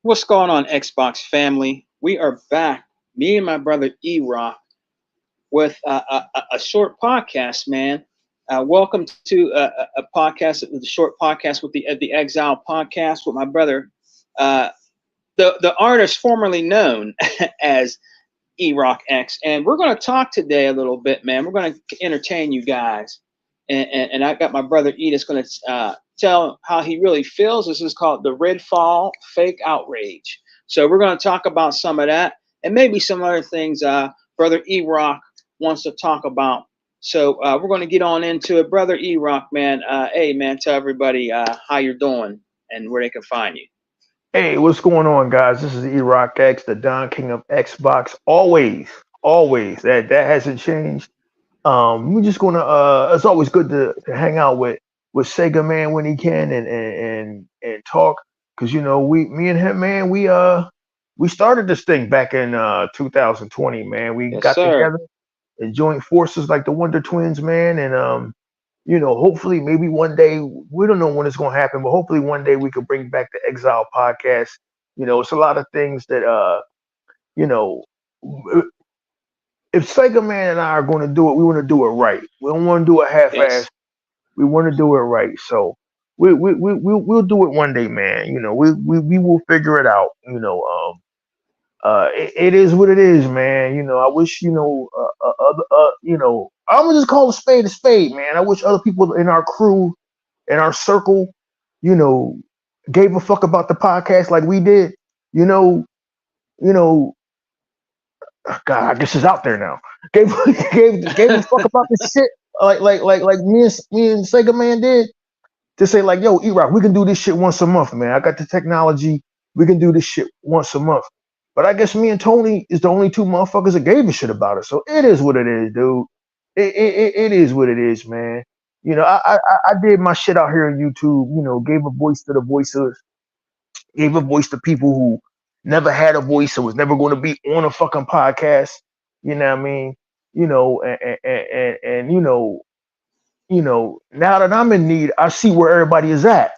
What's going on, Xbox family? We are back, me and my brother E-Rock, with a short podcast, man. Welcome to a podcast, the short podcast with the Exile podcast with my brother, uh, the artist formerly known as E-Rock X. And we're going to talk today a little bit, man. We're going to entertain you guys. And I got my brother E that's going to tell how he really feels. This is called the Redfall fake outrage. So we're going to talk about some of that and maybe some other things brother E-Rock wants to talk about. So we're going to get on into it. Brother E-Rock, man. Hey, man, tell everybody how you're doing and where they can find you. Hey, what's going on, guys? This is E-Rock X, the Don King of Xbox. Always. That hasn't changed. We're just gonna it's always good to hang out with Sega Man when he can and talk. Cause we me and him, man, we started this thing back in 2020, man. We Yes, got sir. together and joined forces like the Wonder Twins, man, and hopefully maybe one day, we don't know when it's gonna happen, but hopefully one day we could bring back the Exile podcast. It's a lot of things that you know, if Sega Man and I are going to do it, we want to do it right. We don't want to do it half-assed. Yes. We want to do it right. So we'll do it one day, man. We will figure it out. It is what it is, man. I wish other I'm gonna just call a spade, man. I wish other people in our crew, in our circle, you know, gave a fuck about the podcast like we did. You know, you know, God, I guess it's out there now. Gave gave a fuck about this shit like me and Sega Man did. To say like, yo, E-Rock, we can do this shit once a month, man. I got the technology. We can do this shit once a month. But I guess me and Tony is the only two motherfuckers that gave a shit about it. So it is what it is, dude. It is what it is, man. I did my shit out here on YouTube. Gave a voice to the voiceless. Gave a voice to people who never had a voice or was never going to be on a fucking podcast. You know what I mean? And now that I'm in need, I see where everybody is at.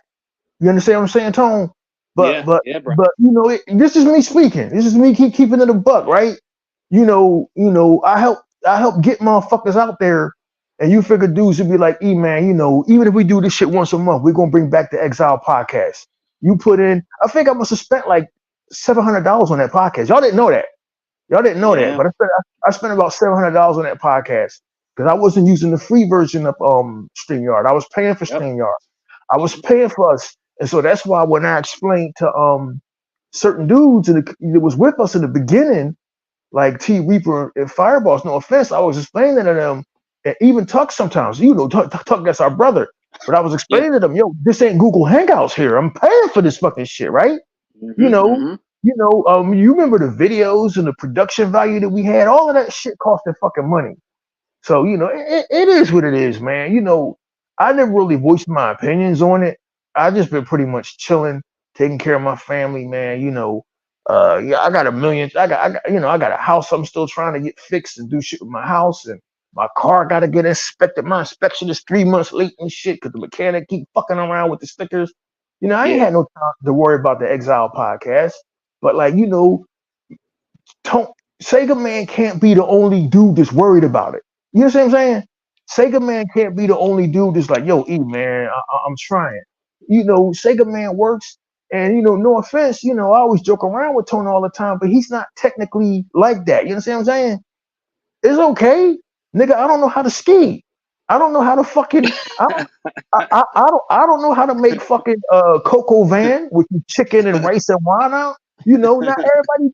You understand what I'm saying, Tone? But Yeah. but Yeah, bro. but this is me speaking. This is me keeping it a buck, right? I help get motherfuckers out there, and you figure dudes would be like, E man, even if we do this shit once a month, we're gonna bring back the Exile podcast. You put in, I think I must have spent like $700 on that podcast. Y'all didn't know that. Y'all didn't know that, Yeah. but I spent about $700 on that podcast because I wasn't using the free version of StreamYard. I was paying for Yep. StreamYard. I was paying for us, and so that's why when I explained to certain dudes that was with us in the beginning, like T Reaper and Fireballs, no offense, I was explaining to them, and even Tuck sometimes, Tuck that's our brother. But I was Yep. explaining to them, yo, this ain't Google Hangouts here. I'm paying for this fucking shit, right? You Mm-hmm, know, mm-hmm. you remember the videos and the production value that we had? All of that shit costed fucking money. So it is what it is, man. I never really voiced my opinions on it. I just been pretty much chilling, taking care of my family, man. Yeah, I got a million. I got a house I'm still trying to get fixed and do shit with my house, and my car got to get inspected. My inspection is 3 months late and shit because the mechanic keep fucking around with the stickers. I ain't Yeah. had no time to worry about the Exile podcast, but like don't Sega Man can't be the only dude that's worried about it. You know what I'm saying? Sega Man can't be the only dude that's like, yo, E man, I'm trying. Sega Man works, and no offense, I always joke around with Tony all the time, but he's not technically like that. You understand what I'm saying? It's okay, nigga. I don't know how to ski. I don't know how to fucking. I don't know how to make fucking coco van with chicken and rice and wine out. Not everybody,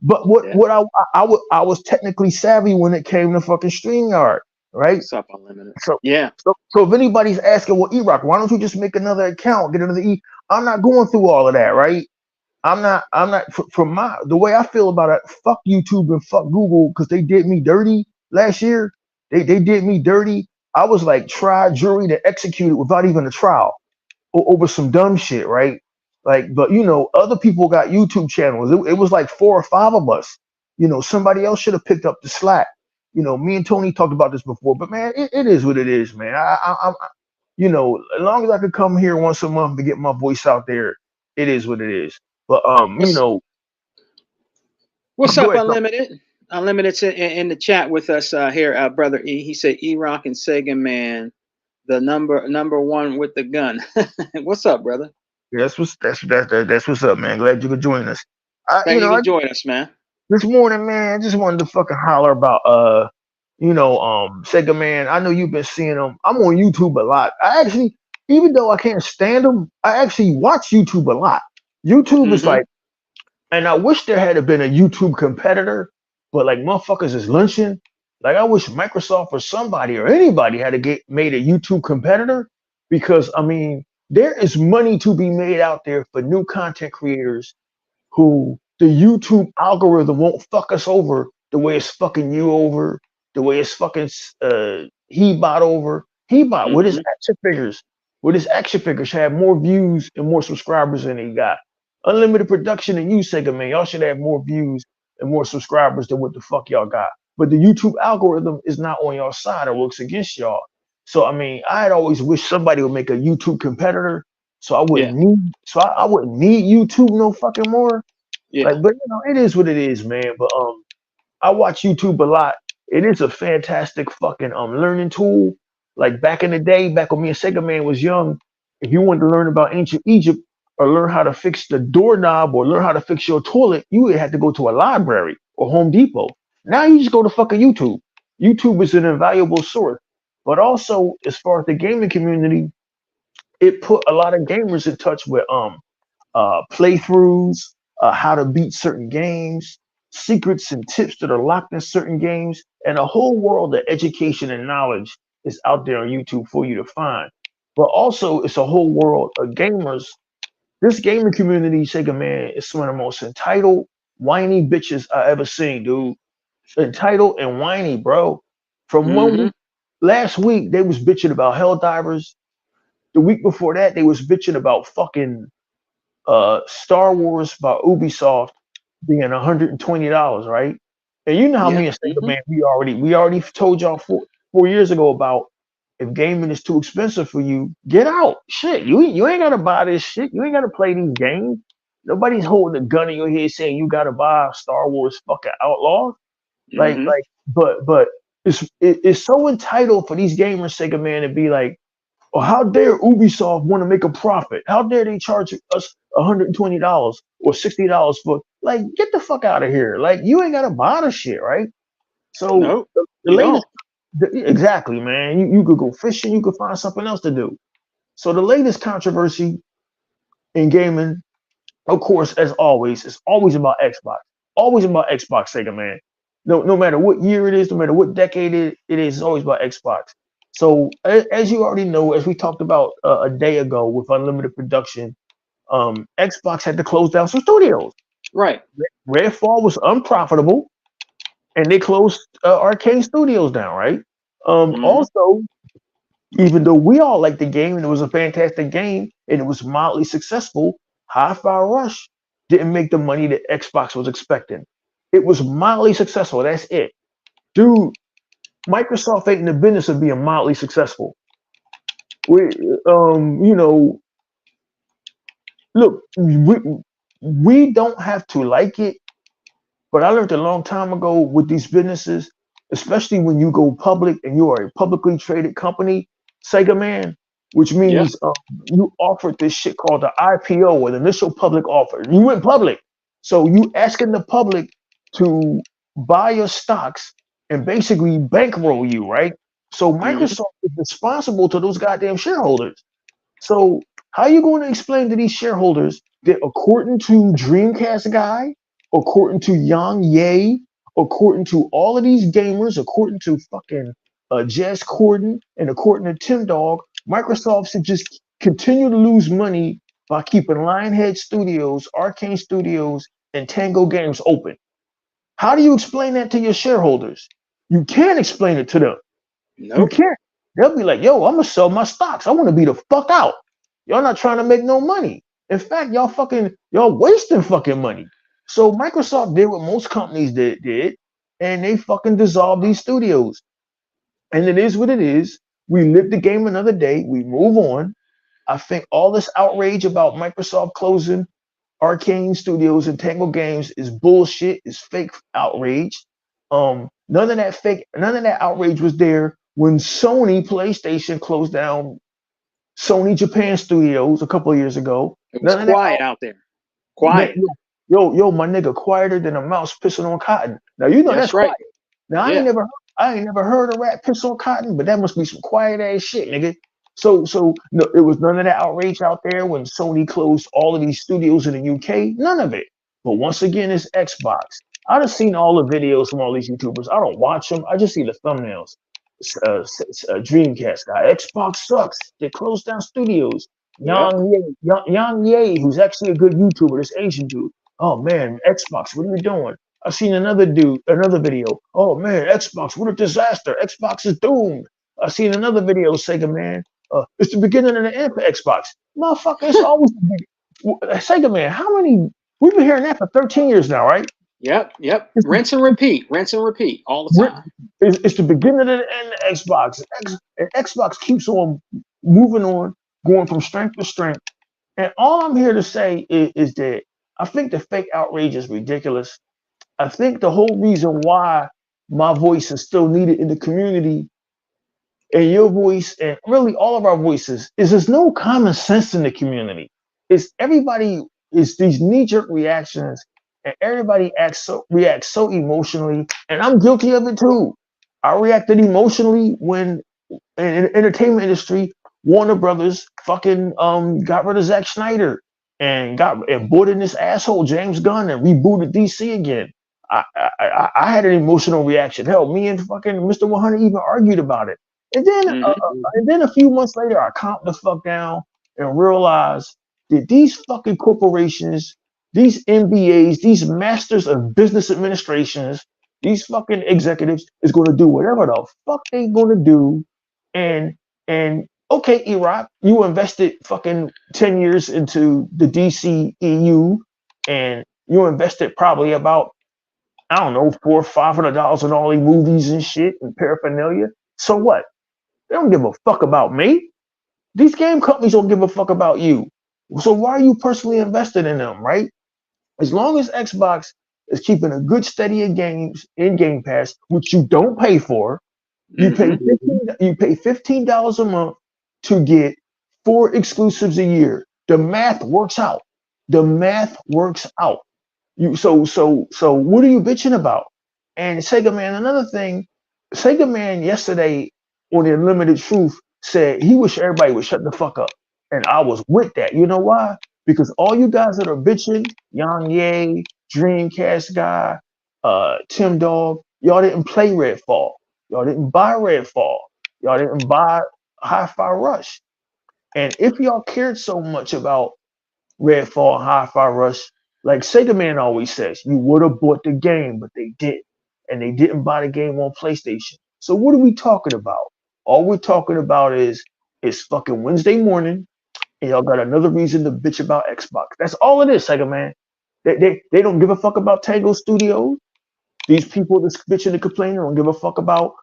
but what Yeah. what I was technically savvy when it came to fucking StreamYard, right? What's up, Unlimited? So Yeah. so if anybody's asking, well, E-Rock, why don't you just make another account, get another E? I'm not going through all of that, right? I'm not from my the way I feel about it. Fuck YouTube and fuck Google because they did me dirty last year. They did me dirty. I was like tried, jury, to executed without even a trial over some dumb shit, right? Like, but other people got YouTube channels. It was like 4 or 5 of us. Somebody else should have picked up the slack. Me and Tony talked about this before, but man, it is what it is, man. As long as I could come here once a month to get my voice out there, it is what it is. But What's what's go up, ahead. Unlimited? Unlimited's in the chat with us here, brother E. He said E Rock and Sega Man, the number one with the gun. What's up, brother? Yeah, that's what's up, man. Glad you could join us. Glad you can join us, man. This morning, man, I just wanted to fucking holler about Sega Man. I know you've been seeing them. I'm on YouTube a lot. I actually, even though I can't stand them, I actually watch YouTube a lot. YouTube is Mm-hmm. like, and I wish there had been a YouTube competitor, but like motherfuckers is lynching. Like I wish Microsoft or somebody or anybody had to get made a YouTube competitor because I mean there is money to be made out there for new content creators who the YouTube algorithm won't fuck us over the way it's fucking you over, the way it's fucking Hebot over. Hebot Mm-hmm. with his action figures have more views and more subscribers than he got. Unlimited production and you, Sega man, y'all should have more views and more subscribers than what the fuck y'all got. But the YouTube algorithm is not on y'all side or works against y'all. So I mean, I had always wished somebody would make a YouTube competitor so Yeah. I wouldn't need YouTube no fucking more. Yeah. Like, but it is what it is, man. But I watch YouTube a lot. It is a fantastic fucking learning tool. Like back in the day, back when me and Sega Man was young, if you wanted to learn about ancient Egypt or learn how to fix the doorknob or learn how to fix your toilet, you would have to go to a library or Home Depot. Now you just go to fucking YouTube. YouTube is an invaluable source. But also, as far as the gaming community, it put a lot of gamers in touch with playthroughs, how to beat certain games, secrets and tips that are locked in certain games, and a whole world of education and knowledge is out there on YouTube for you to find. But also, it's a whole world of gamers. This gaming community, Sega Man, is some of the most entitled, whiny bitches I ever seen, dude. Entitled and whiny, bro. From one Mm-hmm. week, last week, they was bitching about Helldivers. The week before that, they was bitching about fucking Star Wars by Ubisoft being $120, right? And you know how Yeah. me and Sega Mm-hmm. Man we already told y'all 4 years ago about if gaming is too expensive for you, get out. Shit, you ain't gotta buy this shit. You ain't gotta play these games. Nobody's holding a gun in your head saying you gotta buy Star Wars fucking Outlaw. Mm-hmm. But it's so entitled for these gamers, Sega Man, to be like, or how dare Ubisoft want to make a profit? How dare they charge us $120 or $60 for like get the fuck out of here? Like you ain't gotta buy the shit, right? So Nope. the You don't. latest exactly, man. You could go fishing, you could find something else to do. So the latest controversy in gaming, of course, as always, is always about Xbox. Always about Xbox, Sega man. No matter what year it is, no matter what decade it is, it's always about Xbox. So as you already know, as we talked about a day ago with unlimited production, Xbox had to close down some studios. Right. Redfall was unprofitable, and they closed Arcane Studios down. Right. Mm-hmm. Also, even though we all liked the game and it was a fantastic game and it was mildly successful, Hi-Fi Rush didn't make the money that Xbox was expecting. It was mildly successful. That's it, dude. Microsoft ain't in the business of being mildly successful. We, you know, look, we don't have to like it, but I learned a long time ago with these businesses, especially when you go public and you are a publicly traded company, Sega man, which Yeah. means you offered this shit called the IPO or the initial public offer. You went public. So you asking the public to buy your stocks and basically bankroll you, right? So Mm-hmm. Microsoft is responsible to those goddamn shareholders. So how are you going to explain to these shareholders that according to Dreamcast guy, according to Yang Ye, according to all of these gamers, according to fucking Jess Corden, and according to Tim Dog, Microsoft should just continue to lose money by keeping Lionhead Studios, Arcane Studios, and Tango Games open. How do you explain that to your shareholders? You can't explain it to them. You Nope. can't. They'll be like, yo, I'm gonna sell my stocks. I want to be the fuck out. Y'all not trying to make no money. In fact, y'all wasting fucking money. So Microsoft did what most companies did, and they fucking dissolved these studios. And it is what it is. We live the game another day. We move on. I think all this outrage about Microsoft closing Arcane Studios and Tango Games is bullshit, is fake outrage. None of that outrage was there when Sony PlayStation closed down Sony Japan Studios a couple of years ago. It was None of that quiet out there. man, Quiet. yo, my nigga, quieter than a mouse pissing on cotton. Now you know that's That's quiet. right. Now Yeah. I ain't never heard a rat piss on cotton, but that must be some quiet ass shit, nigga. So no, it was none of that outrage out there when Sony closed all of these studios in the UK. None of it. But once again, it's Xbox. I've seen all the videos from all these YouTubers. I don't watch them. I just see the thumbnails. Dreamcast guy. Xbox sucks. They closed down studios. Yep. Yang Ye, who's actually a good YouTuber, this Asian dude. Oh man, Xbox, what are you doing? I've seen another video. Oh man, Xbox, what a disaster. Xbox is doomed. I've seen another video, Sega man. It's the beginning of the end for Xbox. Motherfucker, it's always the beginning. Sega man, how many? We've been hearing that for 13 years now, right? Yep. Yep. It's, Rinse and repeat. Rinse and repeat all the time. it's the beginning of the end of Xbox. And Xbox keeps on moving on, going from strength to strength. And all I'm here to say is that I think the fake outrage is ridiculous. I think the whole reason why my voice is still needed in the community and your voice and really all of our voices is there's no common sense in the community. It's everybody is these knee-jerk reactions and everybody reacts so emotionally, and I'm guilty of it too. I reacted emotionally when in the entertainment industry, Warner Brothers fucking got rid of Zack Snyder and brought in this asshole James Gunn and rebooted DC again. I had an emotional reaction. Hell, me and fucking Mr. 100 even argued about it. And then a few months later, I calmed the fuck down and realized that these fucking corporations, these MBAs, these masters of business administrations, these fucking executives is going to do whatever the fuck they going to do. And okay, Iraq, you invested fucking 10 years into the DCEU, and you invested probably about, I don't know, $400-500 in all these movies and shit and paraphernalia. So what? They don't give a fuck about me. These game companies don't give a fuck about you. So why are you personally invested in them, right? As long as Xbox is keeping a good steady of games in Game Pass, which you don't pay for, you pay $15 a month to get 4 exclusives a year. The math works out. The math works out. So what are you bitching about? And Sega Man, another thing, Sega Man yesterday on the Unlimited Truth said he wish everybody would shut the fuck up. And I was with that. You know why? Because all you guys that are bitching, Yang Ye, Dreamcast guy, Tim Dog, y'all didn't play Redfall. Y'all didn't buy Redfall. Y'all didn't buy Hi-Fi Rush. And if y'all cared so much about Redfall, Hi-Fi Rush, like Sega Man always says, you would have bought the game, but they didn't. And they didn't buy the game on PlayStation. So what are we talking about? All we're talking about is it's fucking Wednesday morning, and y'all got another reason to bitch about Xbox. That's all it is, Sega Man. They don't give a fuck about Tango Studios. These people that's bitching and complaining don't give a fuck about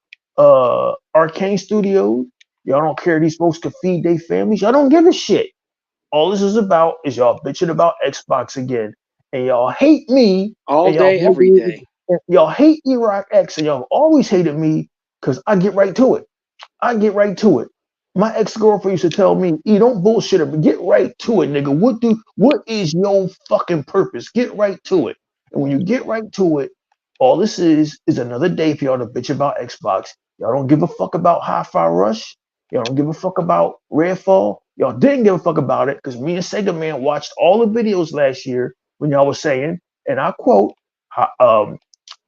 Arcane Studios. Y'all don't care these folks can feed their families. Y'all don't give a shit. All this is about is y'all bitching about Xbox again. And y'all hate me. All And y'all day, every day. and y'all hate Iraq X. And y'all always hated me because I get right to it. I get right to it. My ex-girlfriend used to tell me, E, don't bullshit her, but get right to it, nigga. What is your fucking purpose? Get right to it. And when you get right to it, all this is another day for y'all to bitch about Xbox. Y'all don't give a fuck about Hi-Fi Rush. Y'all don't give a fuck about Redfall. Y'all didn't give a fuck about it because me and Sega Man watched all the videos last year when y'all was saying, and I quote,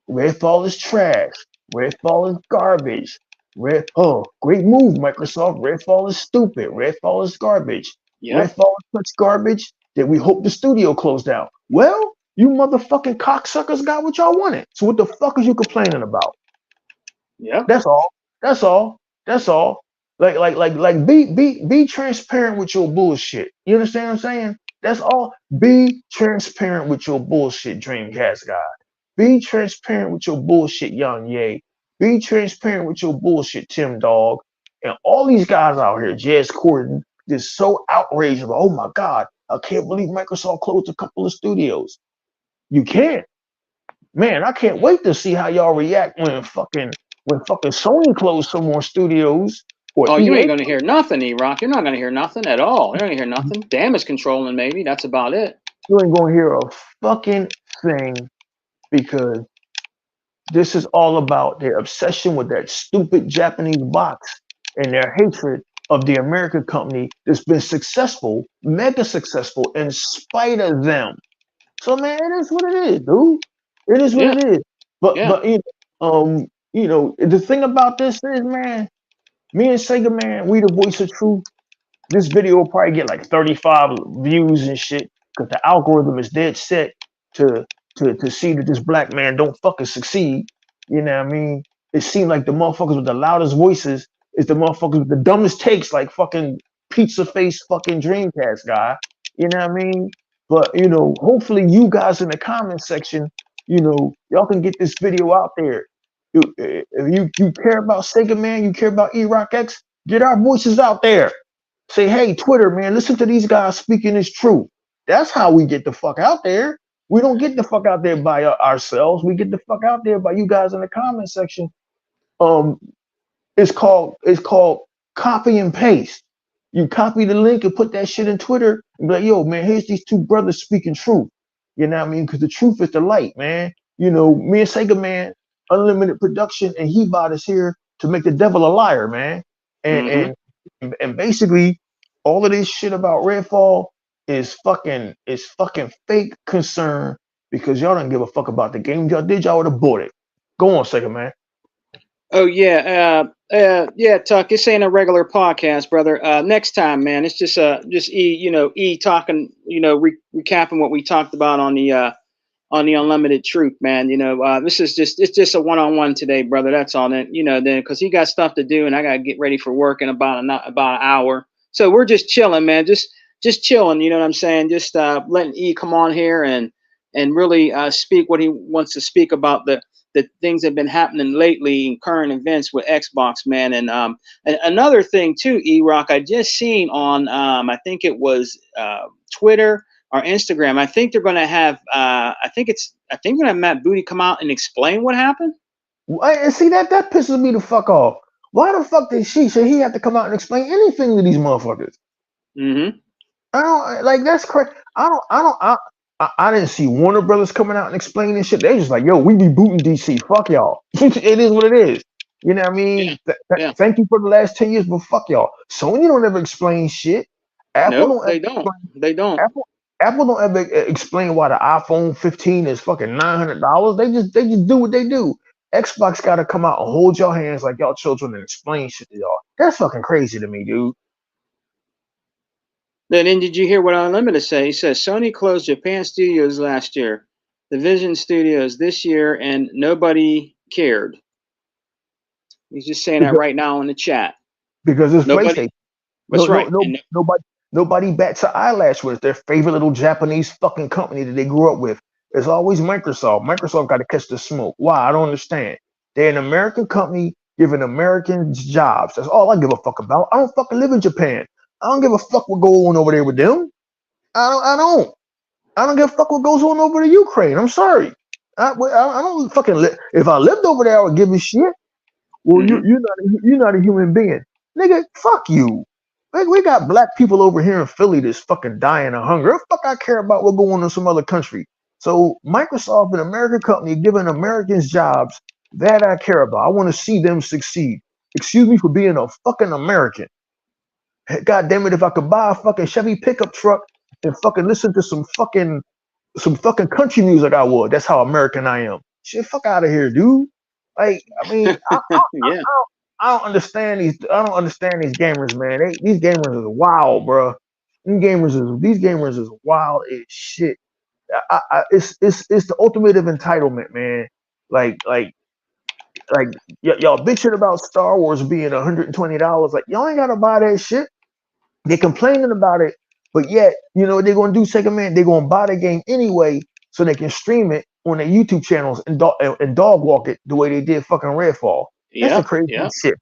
Redfall is trash. Redfall is garbage. Great move, Microsoft. Redfall is stupid. Redfall is garbage. Yep. Redfall is such garbage that we hope the studio closed down. Well, you motherfucking cocksuckers got what y'all wanted. So what the fuck is you complaining about? Yep. That's all. That's all. That's all. Like be transparent with your bullshit. You understand what I'm saying? That's all. Be transparent with your bullshit, Dreamcast guy. Be transparent with your bullshit, Young Ye. Be transparent with your bullshit, Tim Dog. And all these guys out here, Jazz Corden, just so outraged about, oh my God, I can't believe Microsoft closed a couple of studios. You can't. Man, I can't wait to see how y'all react when fucking Sony closed some more studios or Oh, you EA. ain't gonna hear nothing, E-Rock. You're not gonna hear nothing at all. You're not gonna hear nothing. Damage controlling, maybe. That's about it. You ain't gonna hear a fucking thing because this is all about their obsession with that stupid Japanese box and their hatred of the American company that's been successful, mega successful in spite of them. So man, it is what it is, dude. It is what Yeah, it is. But yeah. but the thing about this is, man, me and Sega, man, we the voice of truth. This video will probably get like 35 views and shit because the algorithm is dead set to to see that this black man don't fucking succeed. You know what I mean? It seemed like the motherfuckers with the loudest voices is the motherfuckers with the dumbest takes, like fucking pizza face fucking Dreamcast guy. You know what I mean? But hopefully you guys in the comment section, y'all can get this video out there. If you care about Sega Man, you care about E-Rock X, get our voices out there. Say, hey, Twitter, man, listen to these guys speaking this truth. That's how we get the fuck out there. We don't get the fuck out there by ourselves. We get the fuck out there by you guys in the comment section. Um, it's called copy and paste. You copy the link and put that shit in Twitter and be like, yo, man, here's these two brothers speaking truth. You know what I mean? Because the truth is the light, man. Me and Sega Man, Unlimited Production, and Hebot is here to make the devil a liar, man. And Mm-hmm. and basically, all of this shit about Redfall is fucking fake concern because y'all don't give a fuck about the game. Y'all did, y'all would have bought it. Go on, Sega Man. Oh yeah, yeah, Tuck. This ain't a regular podcast, brother. Next time, man. It's just E talking, recapping what we talked about on the Unlimited Truth, man. This is it's just a one-on-one today, brother. That's all. Then because he got stuff to do and I gotta get ready for work in about an hour. So we're just chilling, man. Just chilling. You know what I'm saying? Just letting E come on here and really speak what he wants to speak about the things that have been happening lately in current events with Xbox, man. And another thing too, E-Rock, I just seen on I think it was Twitter or Instagram. I think they're going to have I think we're going to have Matt Booty come out and explain what happened. And see that pisses me the fuck off. Why the fuck should he have to come out and explain anything to these motherfuckers? Mm-hmm. I don't like that's crazy. I didn't see Warner Brothers coming out and explaining shit. They just like, yo, we rebooting DC. Fuck y'all. It is what it is. You know what I Yeah. mean? Yeah. Thank you for the last 10 years, but fuck y'all. Sony don't ever explain shit. Apple Nope, don't ever they don't. explain. They don't. Apple don't ever explain why the iPhone 15 is fucking $900. They just do what they do. Xbox got to come out and hold your hands like y'all children and explain shit to y'all. That's fucking crazy to me, dude. Then did you hear what Unlimited say? He says Sony closed Japan studios last year, Division Studios this year, and nobody cared. He's just saying that Because, right now in the chat. because it's Nobody. PlayStation. No, That's no, right. no, And nobody bats an eyelash with their favorite little Japanese fucking company that they grew up with. It's always Microsoft. Microsoft got to catch the smoke. Why? I don't understand. They're an American company giving Americans jobs. That's all I give a fuck about. I don't fucking live in Japan. I don't give a fuck what goes on over there with them. I don't give a fuck what goes on over in Ukraine. I'm sorry. I don't fucking live. If I lived over there, I would give a shit. Well, mm-hmm. you're not a human being, nigga. Fuck you. Like, we got black people over here in Philly that's fucking dying of hunger. What the fuck I care about what going on in some other country? So Microsoft, an American company, giving Americans jobs, that I care about. I want to see them succeed. Excuse me for being a fucking American. God damn it, if I could buy a fucking Chevy pickup truck and fucking listen to some fucking country music, I would. That's how American I am. Shit, fuck out of here, dude. Like, I mean, Yeah. I don't understand these. I don't understand these gamers, man. These gamers is wild, bro. These gamers is wild as shit. It's the ultimate of entitlement, man. Like y'all bitching about Star Wars being $120. Like, y'all ain't gotta buy that shit. They're complaining about it, but yet, what they're gonna do, second man, they're gonna buy the game anyway so they can stream it on their YouTube channels and dog walk it the way they did fucking Redfall. That's the Yep. crazy Yep. shit.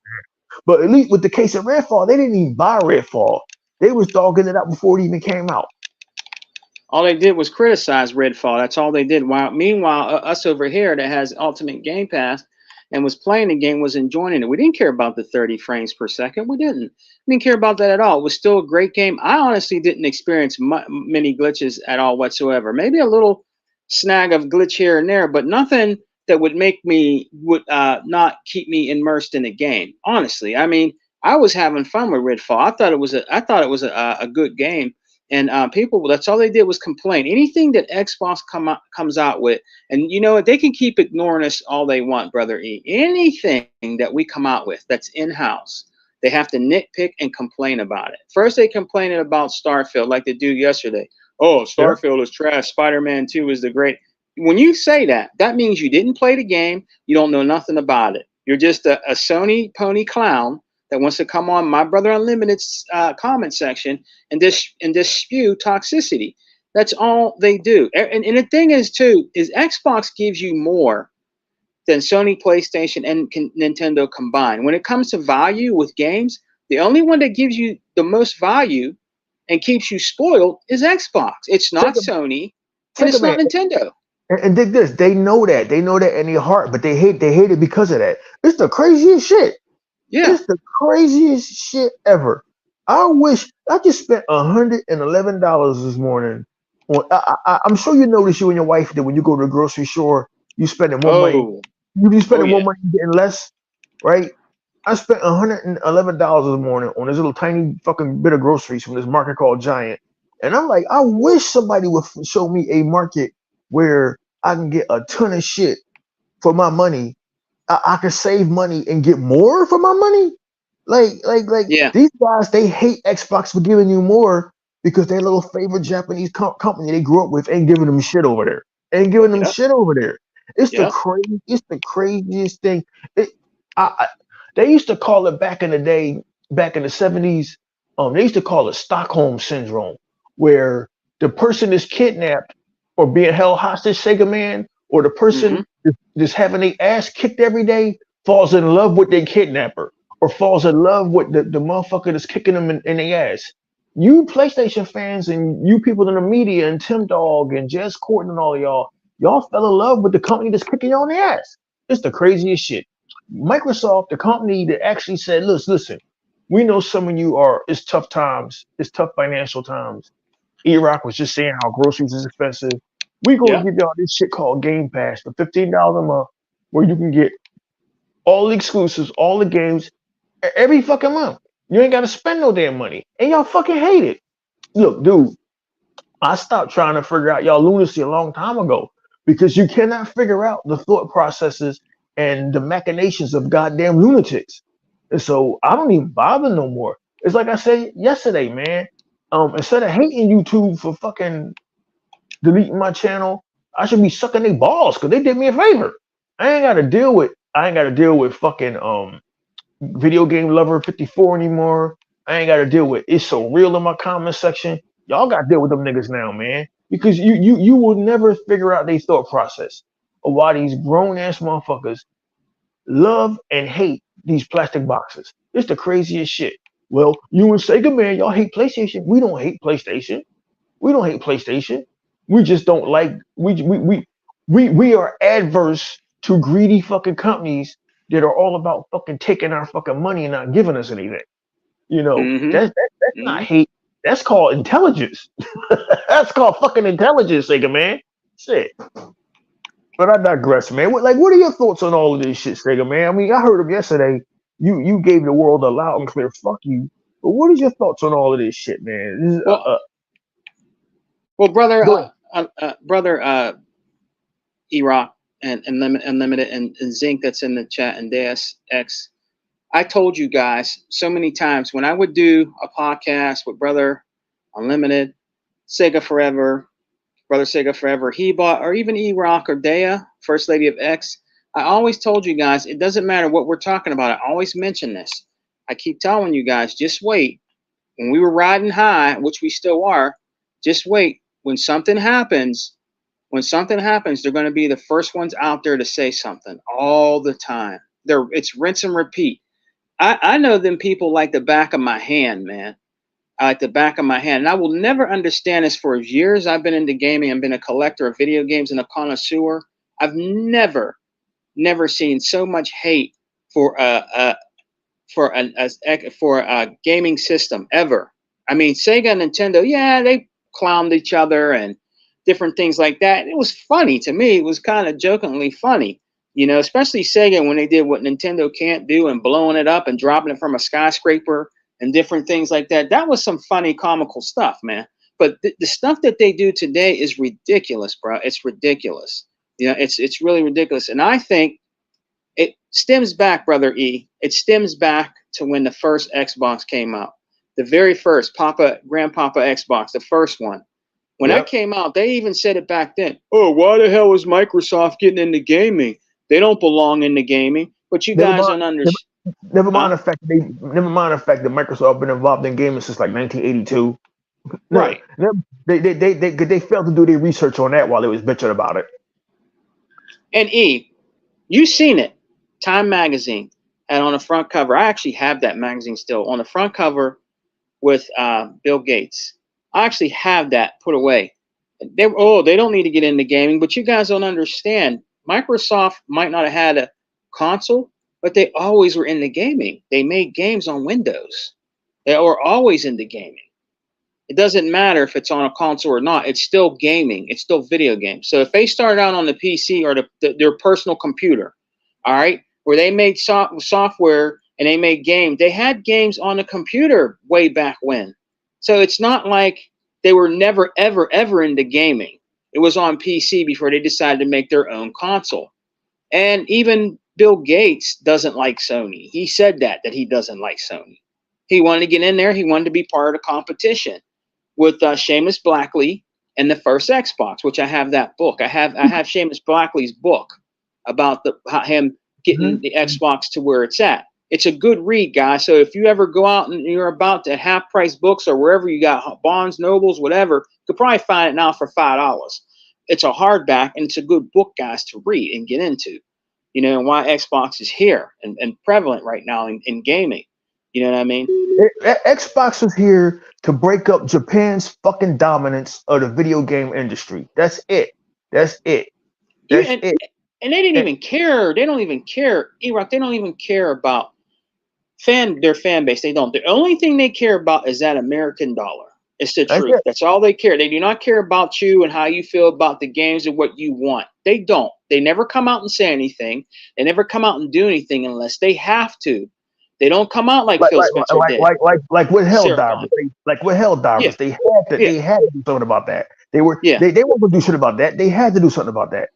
But at least with the case of Redfall, they didn't even buy Redfall. They was dogging it out before it even came out. All they did was criticize Redfall. That's all they did. While meanwhile, us over here that has Ultimate Game Pass and was playing the game was enjoying it. We didn't care about the 30 frames per second. We didn't care about that at all. It was still a great game. I honestly didn't experience many glitches at all whatsoever. Maybe a little snag of glitch here and there, but nothing that would make me would not keep me immersed in the game. Honestly, I mean, I was having fun with Redfall. I thought it was a good game. And people, that's all they did was complain. Anything that Xbox comes out with, and you know what, they can keep ignoring us all they want, brother E. Anything that we come out with that's in house, they have to nitpick and complain about it. First, they complained about Starfield, like they do yesterday. Oh, Yeah. Starfield is trash. Spider-Man 2 is the great. When you say that, that means you didn't play the game. You don't know nothing about it. You're just a Sony pony clown that wants to come on My Brother Unlimited's comment section and just spew toxicity. That's all they do. And the thing is, too, is Xbox gives you more than Sony, PlayStation, and Nintendo combined. When it comes to value with games, the only one that gives you the most value and keeps you spoiled is Xbox. It's not Take a Sony, and take a it's not man. Nintendo. And dig this. They know that. They know that in their heart, but they hate it because of that. It's the craziest shit. Yeah. It's the craziest shit ever. I wish I just spent $111 this morning on. I'm sure you notice you and your wife that when you go to the grocery store, you spending more money. Oh. You be Oh spending more yeah. money, getting less, right? I spent $111 this morning on this little tiny fucking bit of groceries from this market called Giant, and I'm like, I wish somebody would show me a market where I can get a ton of shit for my money. I can save money and get more for my money. Like Yeah. these guys, they hate Xbox for giving you more because their little favorite Japanese company they grew up with ain't giving them shit over there. Ain't giving them Yep. shit over there. Yep. It's the craziest thing. It, I, they used to call it back in the day, back in the 70s. They used to call it Stockholm syndrome, where the person is kidnapped or being held hostage, Sega Man, or the Mm-hmm. person just having their ass kicked every day falls in love with their kidnapper or falls in love with the motherfucker that's kicking them in their ass. You PlayStation fans and you people in the media and Tim Dog and Jez Corden and all y'all fell in love with the company that's kicking you on the ass. It's the craziest shit. Microsoft, the company that actually said, listen, we know some of you are, it's tough times, it's tough financial times. E-Rock was just saying how groceries is expensive. We gonna Yep. give y'all this shit called Game Pass for $15 a month, where you can get all the exclusives, all the games, every fucking month. You ain't gotta spend no damn money, and y'all fucking hate it. Look, dude, I stopped trying to figure out y'all lunacy a long time ago because you cannot figure out the thought processes and the machinations of goddamn lunatics. And so I don't even bother no more. It's like I said yesterday, man. Instead of hating YouTube for fucking deleting my channel, I should be sucking their balls because they did me a favor. I ain't gotta deal with fucking video game lover 54 anymore. I ain't gotta deal with it's so real in my comment section. Y'all gotta deal with them niggas now, man. Because you will never figure out their thought process of why these grown ass motherfuckers love and hate these plastic boxes. It's the craziest shit. Well, you and Sega man, y'all hate PlayStation. We don't hate PlayStation. We don't hate PlayStation. We just don't like we are adverse to greedy fucking companies that are all about fucking taking our fucking money and not giving us anything. You know, Mm-hmm. that's not Mm-hmm. hate. That's called intelligence. That's called fucking intelligence, Sega man. Shit. But I digress, man. What are your thoughts on all of this shit, Sega man? I mean, I heard him yesterday. You gave the world a loud and clear fuck you. But what is your thoughts on all of this shit, man? This is, Well, well, brother, go ahead. brother, E-Rock and Unlimited and Zinc that's in the chat and Deus X. I told you guys so many times when I would do a podcast with Brother Unlimited, Sega Forever, Brother Sega Forever, he bought, or even E-Rock or Dea, First Lady of X. I always told you guys, it doesn't matter what we're talking about. I always mention this. I keep telling you guys, just wait. When we were riding high, which we still are, just wait. When something happens, they're going to be the first ones out there to say something all the time. It's rinse and repeat. I know them people like the back of my hand, man. at the back of my hand. And I will never understand this. For years I've been into gaming. I've been a collector of video games and a connoisseur. I've never seen so much hate for a gaming system ever. I mean, Sega and Nintendo, yeah, they clowned each other and different things like that. It was funny to me. It was kind of jokingly funny, you know, especially Sega when they did what Nintendo can't do and blowing it up and dropping it from a skyscraper and different things like that. That was some funny, comical stuff, man. But the stuff that they do today is ridiculous, bro. It's ridiculous. You know, it's really ridiculous. And I think it stems back, Brother E. It stems back to when the first Xbox came out. The very first Grandpapa Xbox, the first one. When that came out, they even said it back then. Oh, why the hell is Microsoft getting into gaming? They don't belong in the gaming. But you guys don't understand. Never mind the fact that Microsoft been involved in gaming since like 1982. Right. They failed to do their research on that while they was bitching about it. And E, you seen it. Time magazine and on the front cover. I actually have that magazine still on the front cover with Bill Gates. I actually have that put away. They don't need to get into gaming, but you guys don't understand. Microsoft might not have had a console, but they always were into gaming. They made games on Windows. They were always into gaming. It doesn't matter if it's on a console or not. It's still gaming. It's still video games. So if they started out on the PC or their personal computer, all right, where they made software and they made games, they had games on the computer way back when. So it's not like they were never, ever into gaming. It was on PC before they decided to make their own console. And even Bill Gates doesn't like Sony. He said that he doesn't like Sony. He wanted to get in there. He wanted to be part of the competition with Seamus Blackley and the first Xbox, which I have that book. I have Seamus Blackley's book about him getting the Xbox to where it's at. It's a good read, guys. So if you ever go out and you're about to half price books or wherever you got Barnes, Nobles, whatever, you could probably find it now for $5. It's a hardback and it's a good book, guys, to read and get into. You know, and why Xbox is here and prevalent right now in gaming. You know what I mean? Xbox was here to break up Japan's fucking dominance of the video game industry. That's it. And they didn't even care. They don't even care, E-Rock. They don't even care about their fan base. They don't. The only thing they care about is that American dollar. It's the truth. That's all they care. They do not care about you and how you feel about the games and what you want. They don't. They never come out and say anything. They never come out and do anything unless they have to. They don't come out like Phil Spencer did. Like with Helldivers. They had to do something about that. They weren't going to do shit about that. They had to do something about that.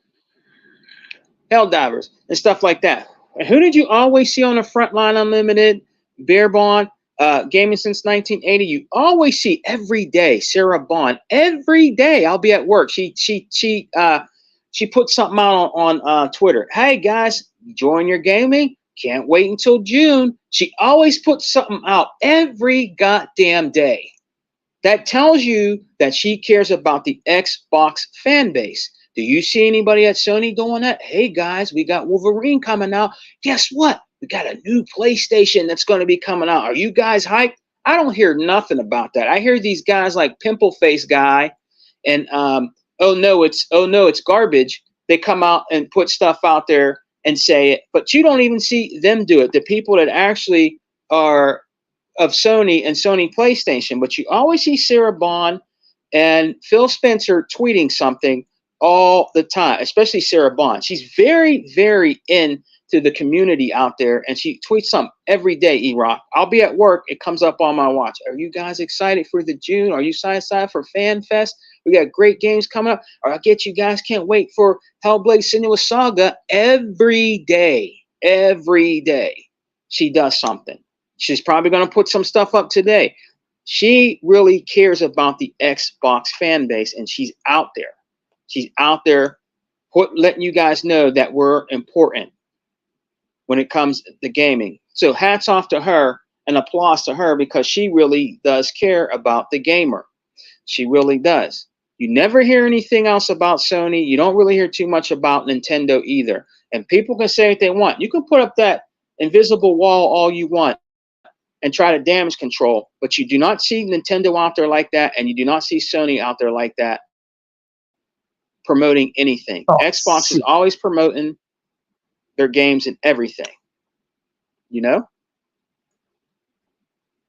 Helldivers and stuff like that. And who did you always see on the front line? Unlimited, Bear Bond, gaming since 1980. You always see every day Sarah Bond. Every day I'll be at work. She put something out on Twitter. Hey guys, join your gaming. Can't wait until June. She always puts something out every goddamn day. That tells you that she cares about the Xbox fan base. Do you see anybody at Sony doing that? Hey guys, we got Wolverine coming out. Guess what? We got a new PlayStation that's going to be coming out. Are you guys hyped? I don't hear nothing about that. I hear these guys like Pimple Face Guy and oh no, it's garbage. They come out and put stuff out there and say it, but you don't even see them do it. The people that actually are of Sony and Sony PlayStation, but you always see Sarah Bond and Phil Spencer tweeting something all the time, especially Sarah Bond. She's very, very into the community out there, and she tweets something every day, E-Rock. I'll be at work. It comes up on my watch. Are you guys excited for the June? Are you excited for Fan Fest? We got great games coming up. Or I get you guys can't wait for Hellblade Senua's Saga. Every day she does something. She's probably going to put some stuff up today. She really cares about the Xbox fan base, and she's out there. She's out there letting you guys know that we're important when it comes to gaming. So hats off to her and applause to her because she really does care about the gamer. She really does. You never hear anything else about Sony. You don't really hear too much about Nintendo either. And people can say what they want. You can put up that invisible wall all you want. and try to damage control. But you do not see Nintendo out there like that, and you do not see Sony out there like that promoting anything. Oh Xbox is shit. always promoting their games and everything. You know,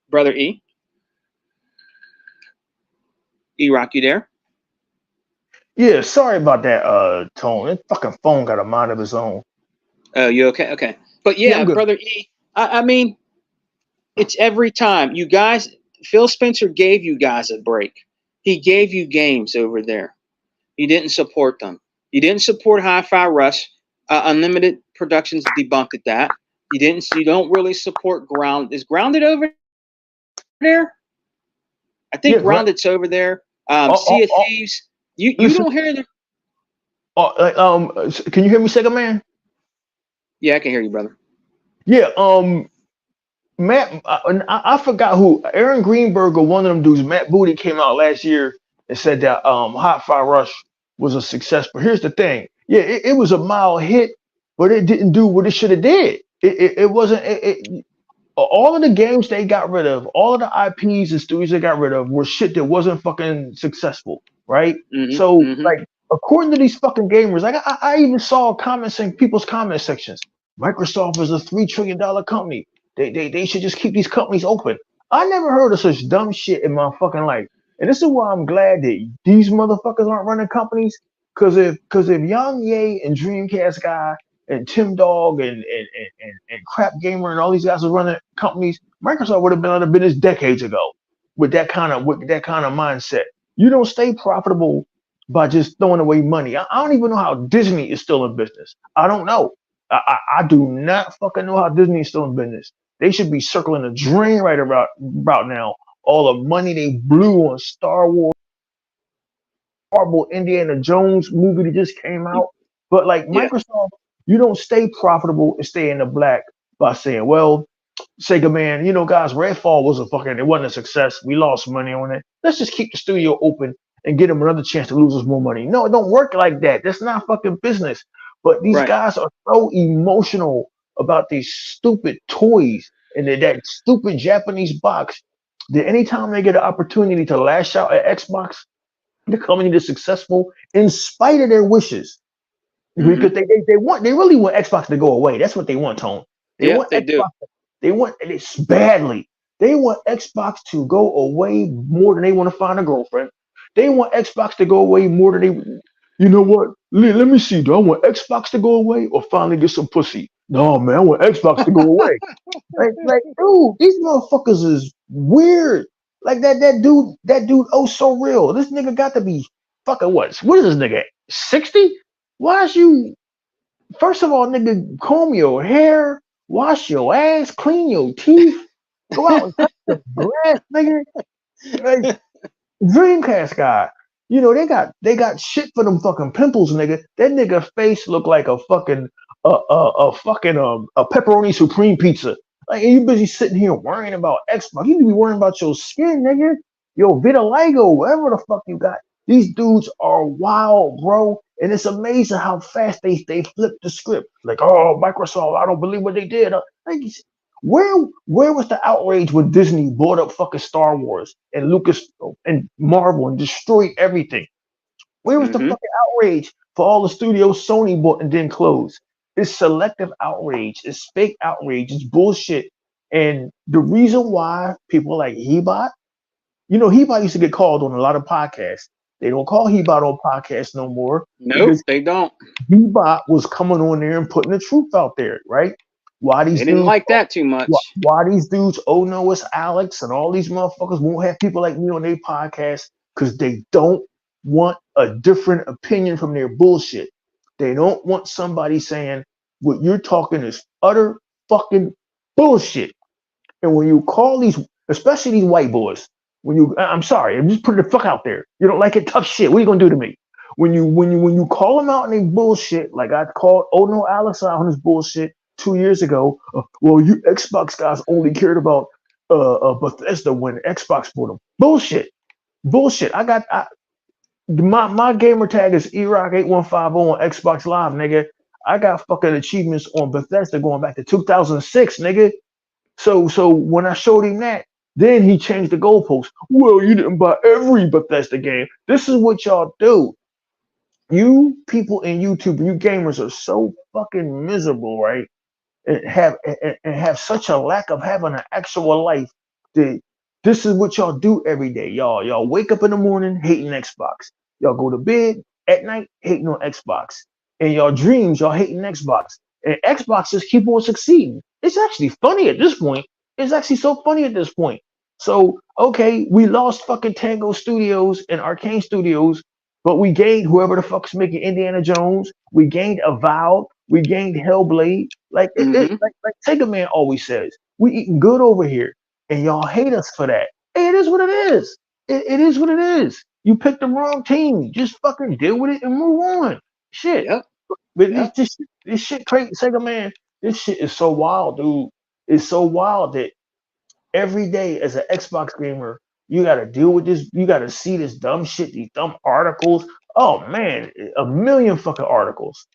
brother Rock, you there? Yeah, sorry about that, Tone. That fucking phone got a mind of its own. Oh, you okay? Okay, but Yeah, I'm yeah, good. brother I mean, it's every time. You guys, Phil Spencer gave you guys a break. He gave you games over there. You didn't support them. You didn't support Hi-Fi Rush. Unlimited Productions debunked that. You didn't. You don't really support Ground. Is Grounded over there? I think Yeah, Grounded's over there. oh, Sea of oh, Thieves. You listen. don't hear them. Can you hear me, Sega Man? Yeah, I can hear you, brother. Yeah, Matt, I forgot who Aaron Greenberg or one of them dudes. Matt Booty came out last year and said that Hot Fire Rush was a success. But here's the thing: yeah, it was a mild hit, but it didn't do what it should have did. It wasn't. All of the games they got rid of, all of the IPs and studios they got rid of were shit that wasn't fucking successful, right? Mm-hmm. So, Mm-hmm. like, according to these fucking gamers, like, I even saw comments in people's comment sections. Microsoft is a $3 trillion company. They should just keep these companies open. I never heard of such dumb shit in my fucking life. And this is why I'm glad that these motherfuckers aren't running companies. Cause if Young Ye and Dreamcast guy and Tim Dog and Crap Gamer and all these guys are running companies, Microsoft would have been out of business decades ago with that kind of mindset. You don't stay profitable by just throwing away money. I don't even know how Disney is still in business. I don't know. I do not fucking know how Disney is still in business. They should be circling the drain right about now. All the money they blew on Star Wars, horrible Indiana Jones movie that just came out. But like Yeah. Microsoft, you don't stay profitable and stay in the black by saying, well, Sega man, guys, Redfall it wasn't a success. We lost money on it. Let's just keep the studio open and get them another chance to lose us more money. No, it don't work like that. That's not fucking business. But these Right. guys are so emotional about these stupid toys and that stupid Japanese box that anytime they get an opportunity to lash out at Xbox, the company is successful in spite of their wishes Mm-hmm. because they really want Xbox to go away. That's what they want, Tone. They Yeah, want they do. Xbox. They want it badly. They want Xbox to go away more than they want to find a girlfriend. They want Xbox to go away more than they. You know what? Let me see. Do I want Xbox to go away or finally get some pussy? No, man, I want Xbox to go away. Like, dude, these motherfuckers is weird. Like that dude, oh so real. This nigga got to be fucking what is this nigga? 60? Why is you first of all, nigga, comb your hair, wash your ass, clean your teeth, go out and touch the grass, nigga. Like Dreamcast guy. They got shit for them fucking pimples, nigga. That nigga face look like a fucking a pepperoni supreme pizza. Like you busy sitting here worrying about Xbox. You need to be worrying about your skin, nigga. Yo, vitiligo, whatever the fuck you got. These dudes are wild, bro. And it's amazing how fast they flip the script. Like, oh, Microsoft, I don't believe what they did. Like, where was the outrage when Disney bought up fucking Star Wars and Lucas and Marvel and destroyed everything? Where was the Mm-hmm. fucking outrage for all the studios Sony bought and didn't close? It's selective outrage. It's fake outrage. It's bullshit. And the reason why people like Hebot, Hebot used to get called on a lot of podcasts. They don't call Hebot on podcasts no more Nope, because they don't. Hebot was coming on there and putting the truth out there, right? Why They these didn't dudes like that too much. why these dudes, oh no, it's Alex, and all these motherfuckers won't have people like me on their podcast because they don't want a different opinion from their bullshit. They don't want somebody saying what you're talking is utter fucking bullshit. And when you call these, especially these white boys, I'm sorry, I'm just putting the fuck out there. You don't like it, tough shit. What are you gonna do to me? When you call them out on their bullshit, like I called Oh No Alex out on his bullshit 2 years ago. Well, you Xbox guys only cared about Bethesda when Xbox bought them. Bullshit. My gamer tag is erock8150 on Xbox Live, nigga. I got fucking achievements on Bethesda going back to 2006, nigga. So when I showed him that, then he changed the goalpost. Well, you didn't buy every Bethesda game. This is what y'all do. You people in YouTube, you gamers are so fucking miserable, right? And have such a lack of having an actual life that this is what y'all do every day. Y'all wake up in the morning hating Xbox. Y'all go to bed at night hating on Xbox. In y'all dreams, y'all hating Xbox. And Xbox just keep on succeeding. It's actually funny at this point. It's actually so funny at this point. So, okay, we lost fucking Tango Studios and Arcane Studios, but we gained whoever the fuck's making Indiana Jones. We gained Avowed. We gained Hellblade. Mm-hmm. Like Sega Man always says, we eating good over here, and y'all hate us for that. Hey, it is what it is. It is what it is. You picked the wrong team. Just fucking deal with it and move on. Shit. Yep. But Yep. this shit crazy. Sega Man, this shit is so wild, dude. It's so wild that every day as an Xbox gamer, you got to deal with this. You got to see this dumb shit, these dumb articles. Oh man, a million fucking articles.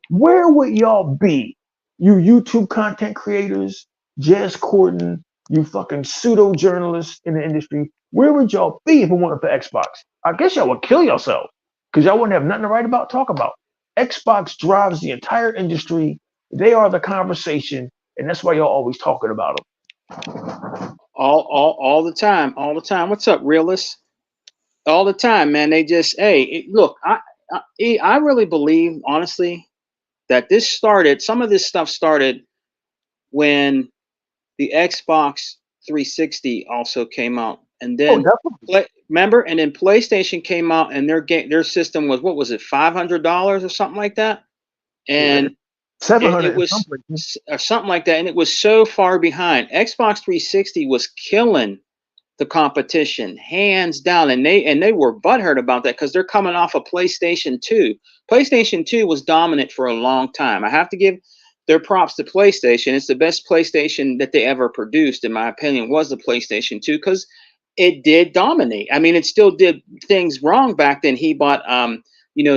Where would y'all be, you YouTube content creators, Jez Corden, you fucking pseudo journalists in the industry? Where would y'all be if it weren't for Xbox? I guess y'all would kill yourself because y'all wouldn't have nothing to write about, talk about. Xbox drives the entire industry. They are the conversation, and that's why y'all always talking about them. All the time. All the time. What's up, realist? All the time, man. They just, hey, look, I really believe, honestly, that this started, some of this stuff started when the Xbox 360 also came out. And Oh, then, definitely. remember? And then PlayStation came out and their system was, what was it, $500 or something like that? Yeah, And it 700 in some was places. or something like that. And it was so far behind. Xbox 360 was killing the competition hands down, and they were butthurt about that because they're coming off of PlayStation 2. PlayStation 2 was dominant for a long time. I have to give their props to PlayStation. It's the best PlayStation that they ever produced, in my opinion, was the PlayStation 2 because it did dominate. I mean, it still did things wrong back then. He bought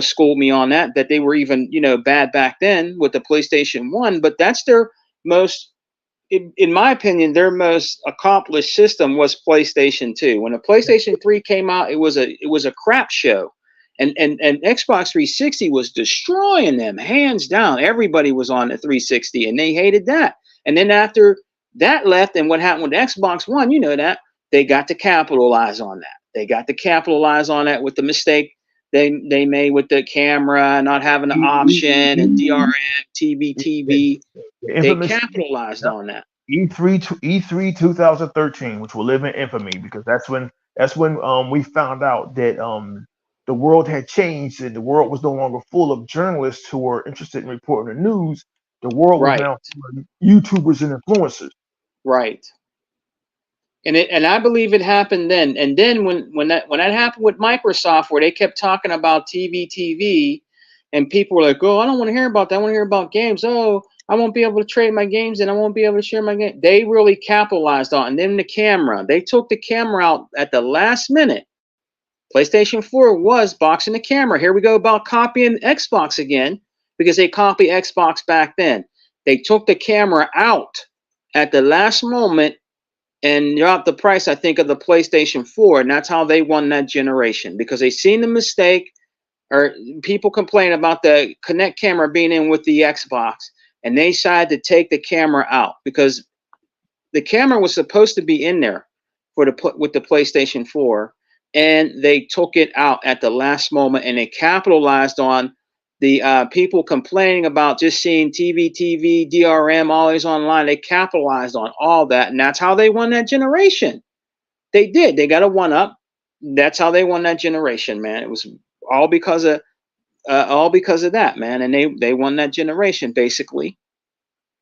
schooled me on that they were even bad back then with the PlayStation 1, but that's their most, in my opinion, their most accomplished system was PlayStation 2. When the PlayStation 3 came out, it was a crap show. And Xbox 360 was destroying them hands down. Everybody was on the 360 and they hated that. And then after that left, and what happened with Xbox One, that they got to capitalize on that. They got to capitalize on that with the mistake they made with the camera not having the option and DRM, The TBTV. They infamous capitalized on that. E3 2013, which will live in infamy because that's when we found out that the world had changed and the world was no longer full of journalists who were interested in reporting the news. The world was Right, now full of YouTubers and influencers. right. And I believe it happened then. And then when that happened with Microsoft, where they kept talking about TV, and people were like, "Oh, I don't want to hear about that. I want to hear about games. Oh, I won't be able to trade my games, and I won't be able to share my game." They really capitalized on. And then the camera, they took the camera out at the last minute. PlayStation 4 was boxing the camera. Here we go about copying Xbox again because they copied Xbox back then. They took the camera out at the last moment and dropped the price, I think, of the PlayStation 4. And that's how they won that generation because they seen the mistake, or people complain about the Kinect camera being in with the Xbox. And they decided to take the camera out because the camera was supposed to be in there with the PlayStation 4, and they took it out at the last moment, and they capitalized on the people complaining about just seeing TV, DRM, always online. They capitalized on all that, and that's how they won that generation. They did. They got a one up. That's how they won that generation, man. It was all because of that, man, and they won that generation basically.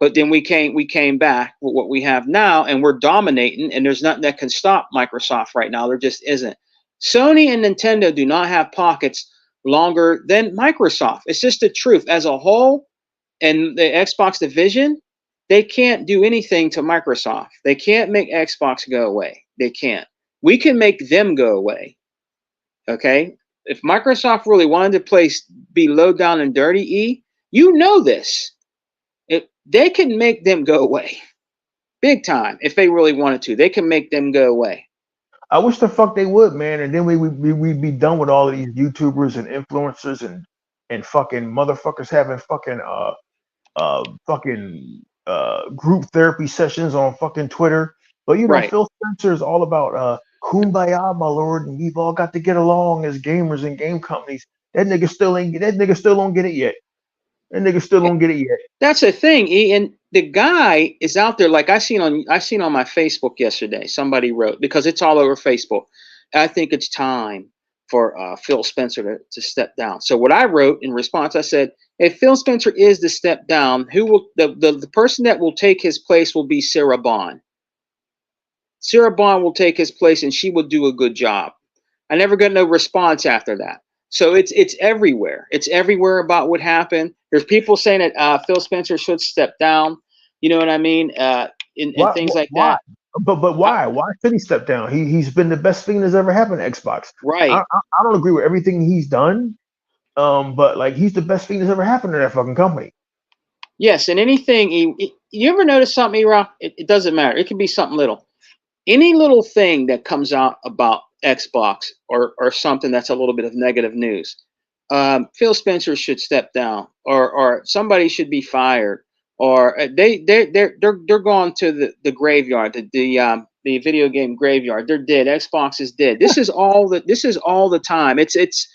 But then we came back with what we have now, and we're dominating, and there's nothing that can stop Microsoft right now. There just isn't. Sony and Nintendo do not have pockets longer than Microsoft. It's just the truth. As a whole, and the Xbox division, they can't do anything to Microsoft. They can't make Xbox go away. They can't. We can make them go away. Okay? If Microsoft really wanted to be low down and dirty, you know this. They can make them go away. big time. If they really wanted to, they can make them go away. I wish the fuck they would, man, and then we'd be done with all of these YouTubers and influencers and fucking motherfuckers having fucking group therapy sessions on fucking Twitter. But Right. Phil Spencer is all about kumbaya, my lord, and we've all got to get along as gamers and game companies. That nigga still don't get it yet. That nigga still don't get it yet. That's the thing, and the guy is out there. Like I seen on my Facebook yesterday. Somebody wrote, because it's all over Facebook. I think it's time for Phil Spencer to step down. So what I wrote in response, I said, if Phil Spencer is to step down, who will the person that will take his place will be Sarah Bond. Sarah Bond will take his place, and she will do a good job. I never got no response after that. So it's everywhere. It's everywhere about what happened. There's people saying that Phil Spencer should step down. You know what I mean? And things like why? that. But why? Why should he step down? He's been the best thing that's ever happened to Xbox. Right. I don't agree with everything he's done. But like he's the best thing that's ever happened to that fucking company. Yes, and anything. You ever notice something, E-Rock? It doesn't matter. It can be something little. Any little thing that comes out about Xbox or something that's a little bit of negative news, Phil Spencer should step down, or somebody should be fired, or they're going to the graveyard, the video game graveyard. They're dead. Xbox is dead. This is all the time. It's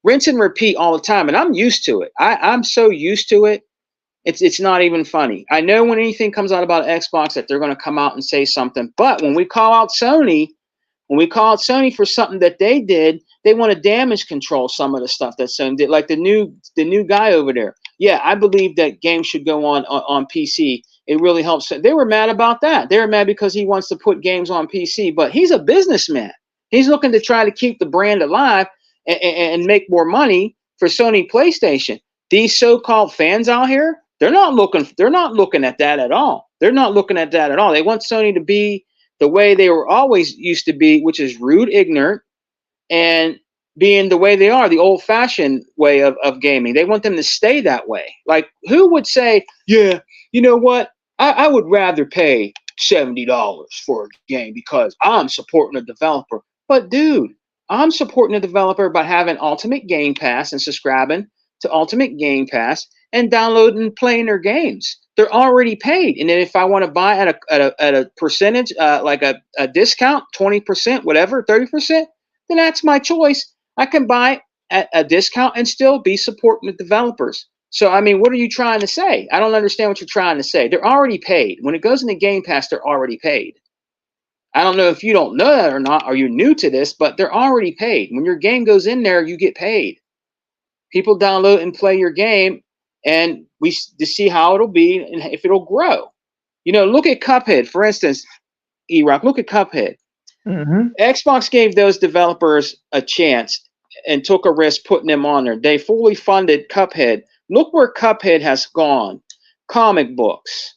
rinse and repeat all the time, and I'm used to it. I'm so used to it. It's not even funny. I know when anything comes out about Xbox that they're going to come out and say something, but when we call out Sony for something that they did, they want to damage control some of the stuff that Sony did, like the new guy over there. Yeah, I believe that games should go on PC. It really helps. They were mad about that. They were mad because he wants to put games on PC, but he's a businessman. He's looking to try to keep the brand alive and make more money for Sony PlayStation. These so-called fans out here, they're not looking at that at all. They're not looking at that at all. They want Sony to be the way they were always used to be, which is rude, ignorant, and being the way they are, the old-fashioned way of gaming. They want them to stay that way. Like, who would say, yeah, you know what? I would rather pay $70 for a game because I'm supporting a developer. But, dude, I'm supporting a developer by having Ultimate Game Pass and subscribing to Ultimate Game Pass and downloading and playing their games. They're already paid. And then if I want to buy at a percentage, like a discount, 20%, whatever, 30%, then that's my choice. I can buy at a discount and still be supporting the developers. So, I mean, what are you trying to say? I don't understand what you're trying to say. They're already paid. When it goes into Game Pass, they're already paid. I don't know if you don't know that or not, or you're new to this, but they're already paid. When your game goes in there, you get paid. People download and play your game, and we to see how it'll be and if it'll grow. You know, look at Cuphead, for instance, E-Rock. Look at Cuphead. Mm-hmm. Xbox gave those developers a chance and took a risk putting them on there. They fully funded Cuphead. Look where Cuphead has gone. Comic books,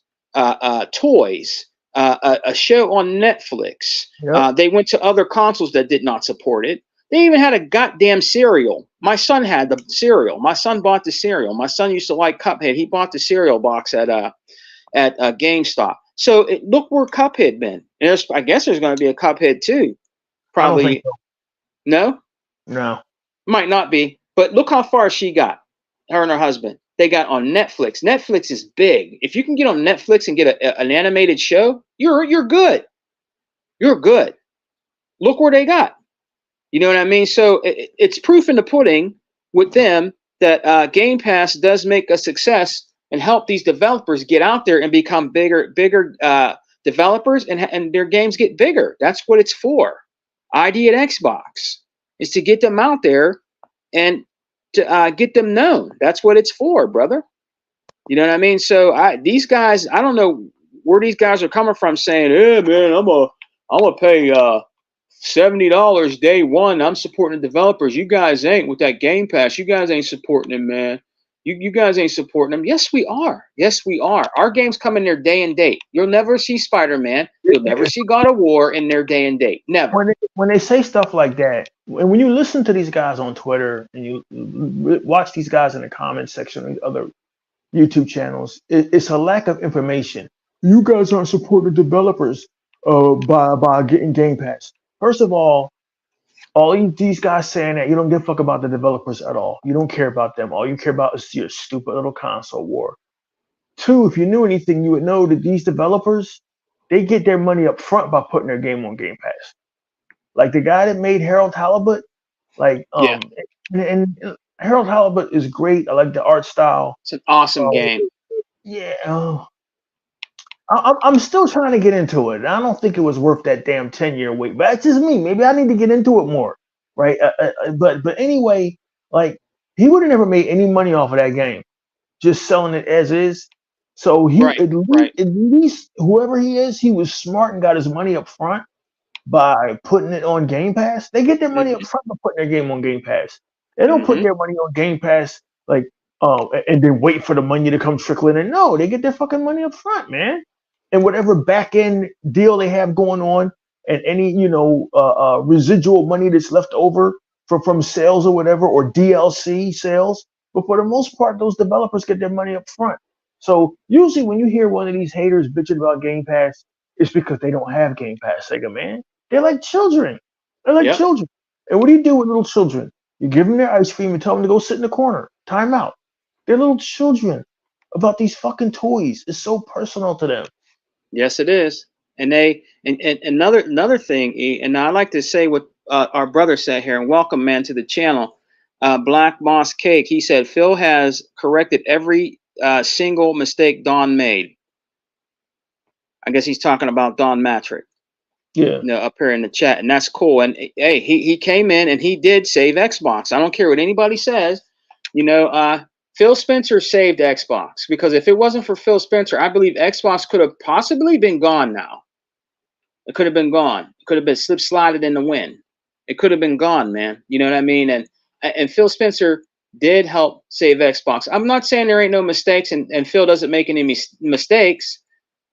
toys, a show on Netflix. Yep. They went to other consoles that did not support it. They even had a goddamn cereal. My son had the cereal. My son bought the cereal. My son used to like Cuphead. He bought the cereal box at GameStop. So look where Cuphead been. And I guess there's going to be a Cuphead too. Probably. I don't think so. No? No. Might not be. But look how far she got. Her and her husband. They got on Netflix. Netflix is big. If you can get on Netflix and get an animated show, you're good. You're good. Look where they got. You know what I mean? So it's proof in the pudding with them that Game Pass does make a success and help these developers get out there and become bigger developers and their games get bigger. That's what it's for. ID at Xbox is to get them out there and to get them known. That's what it's for, brother. You know what I mean? So these guys, I don't know where these guys are coming from saying, "Hey man, I'm gonna pay $70 day one. I'm supporting the developers. You guys ain't with that Game Pass. You guys ain't supporting them, man. You guys ain't supporting them." Yes, we are. Yes, we are. Our games come in their day and date. You'll never see Spider-Man. You'll never see God of War in their day and date. Never. When they say stuff like that, and when you listen to these guys on Twitter and you watch these guys in the comment section and other YouTube channels, it's a lack of information. you guys aren't supporting developers by getting Game Pass. First of all these guys saying that you don't give a fuck about the developers at all. You don't care about them. All you care about is your stupid little console war. Two, if you knew anything, you would know that these developers, they get their money up front by putting their game on Game Pass. Like the guy that made Harold Halibut, like Yeah, and Harold Halibut is great. I like the art style. it's an awesome Uh, game. yeah, I'm still trying to get into it. I don't think it was worth that damn 10-year wait. But that's just me. Maybe I need to get into it more, right? But anyway, like he would have never made any money off of that game, just selling it as is. So he Right, right. at least whoever he is, he was smart and got his money up front by putting it on Game Pass. They get their money up Hmm. front by putting their game on Game Pass. They don't put Hmm. their money on Game Pass like and then wait for the money to come trickling in. No, they get their fucking money up front, man. And whatever back end deal they have going on, and any residual money that's left over from sales or whatever, or DLC sales. But for the most part, those developers get their money up front. So usually when you hear one of these haters bitching about Game Pass, it's because they don't have Game Pass, Sega man. They're like children. They're like Yep. children. And what do you do with little children? You give them their ice cream and tell them to go sit in the corner. Time out. They're little children about these fucking toys. It's so personal to them. Yes, it is. And another thing, E, and I like to say what our brother said here, and welcome, man, to the channel. Black Moss Cake. He said Phil has corrected every single mistake Don made. I guess he's talking about Don Matrick, Yeah. up here in the chat, and that's cool. And hey, he came in and he did save Xbox. I don't care what anybody says. Phil Spencer saved Xbox, because if it wasn't for Phil Spencer, I believe Xbox could have possibly been gone now. It could have been gone. It could have been slip slided in the wind. It could have been gone, man. You know what I mean? And Phil Spencer did help save Xbox. I'm not saying there ain't no mistakes, and Phil doesn't make any mistakes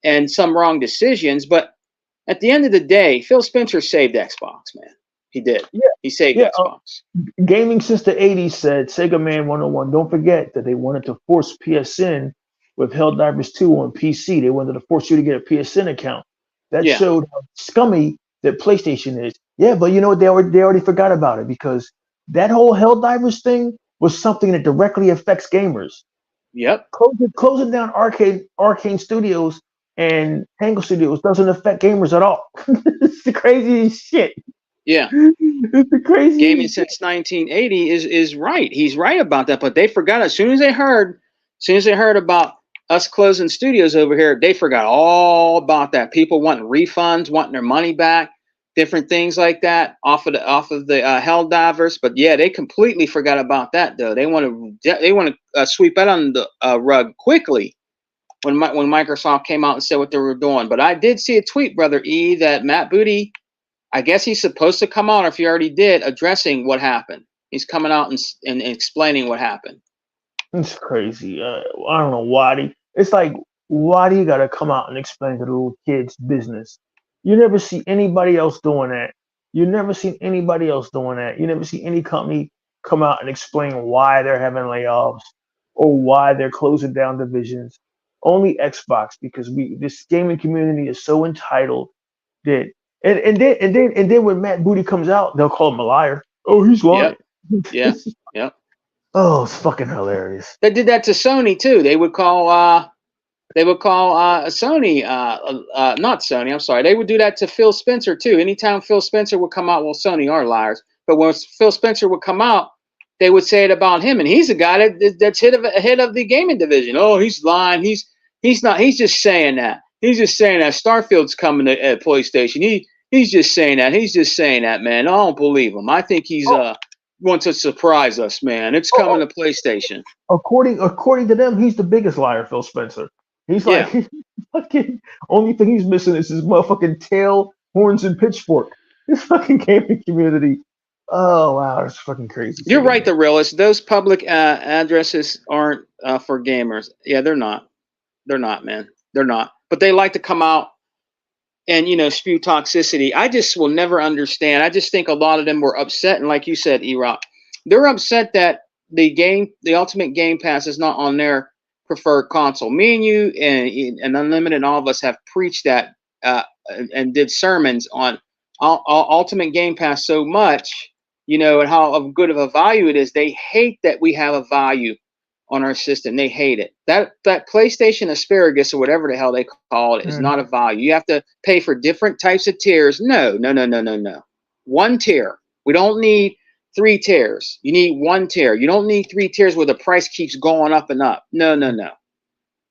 and some wrong decisions, but at the end of the day, Phil Spencer saved Xbox, man. He did. Yeah. He saved Yeah. Xbox. Gaming since the 80s said Sega Man 101. Don't forget that they wanted to force PSN with Helldivers 2 on PC. They wanted to force you to get a PSN account. That Yeah. showed how scummy that PlayStation is. Yeah, but you know what? They already forgot about it, because that whole Helldivers thing was something that directly affects gamers. Yep. Closing down Arcane Studios and Tango Studios doesn't affect gamers at all. It's the craziest shit. Yeah. It's the craziest Gaming shit. since 1980 is right. He's right about that, but they forgot as soon as they heard about us closing studios over here, they forgot all about that. People wanting refunds, wanting their money back, different things like that off of the Helldivers. But yeah, they completely forgot about that though. They want to sweep that on the rug quickly when Microsoft came out and said what they were doing. But I did see a tweet, brother E, that Matt Booty, I guess he's supposed to come out, or if he already did, addressing what happened. He's coming out and explaining what happened. It's crazy. I don't know why. It's like, why do you got to come out and explain to the little kids' business? You never see anybody else doing that. You never see anybody else doing that. You never see any company come out and explain why they're having layoffs or why they're closing down divisions. Only Xbox, because this gaming community is so entitled that and then when Matt Booty comes out, they'll call him a liar. Oh, he's lying. Yep. Yeah. Yep. Oh, it's fucking hilarious. They did that to Sony too. They would call Sony not Sony. I'm sorry. They would do that to Phil Spencer too. Anytime Phil Spencer would come out, well, Sony are liars. But when Phil Spencer would come out, they would say it about him, and he's a guy that's head of the gaming division. Oh, he's lying. He's not. He's just saying that. He's just saying that Starfield's coming to PlayStation. He's just saying that. He's just saying that, man. I don't believe him. I think he's wants to surprise us, man. It's coming to PlayStation. According to them, he's the biggest liar, Phil Spencer. He's like, Yeah. fucking only thing he's missing is his motherfucking tail, horns, and pitchfork. This fucking gaming community. Oh wow, that's fucking crazy. You're right, the realist. Those public addresses aren't for gamers. Yeah, they're not. They're not, man. They're not. But they like to come out and spew toxicity. I just will never understand. I just think a lot of them were upset, and like you said, E-Rock, they're upset that the Ultimate Game Pass is not on their prefer console. Me and you and Unlimited, and all of us have preached that and did sermons on Ultimate Game Pass so much, and how good of a value it is. They hate that we have a value on our system. They hate it. That PlayStation asparagus or whatever the hell they call it is not a value. You have to pay for different types of tiers. No. One tier. We don't need 3 tiers. You need 1 tier. You don't need 3 tiers where the price keeps going up and up. No.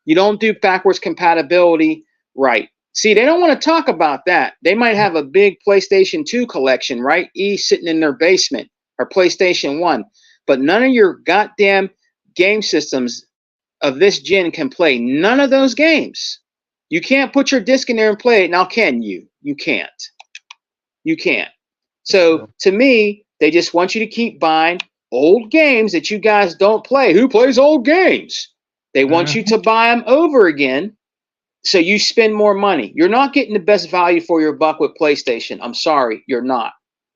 You don't do backwards compatibility right. See, they don't want to talk about that. They might have a big PlayStation 2 collection, right? Sitting in their basement, or PlayStation 1. But none of your goddamn game systems of this gen can play none of those games. You can't put your disc in there and play it. Now, can you? You can't. You can't. So, to me, they just want you to keep buying old games that you guys don't play. Who plays old games? They want you to buy them over again, so you spend more money. You're not getting the best value for your buck with PlayStation. I'm sorry, you're not.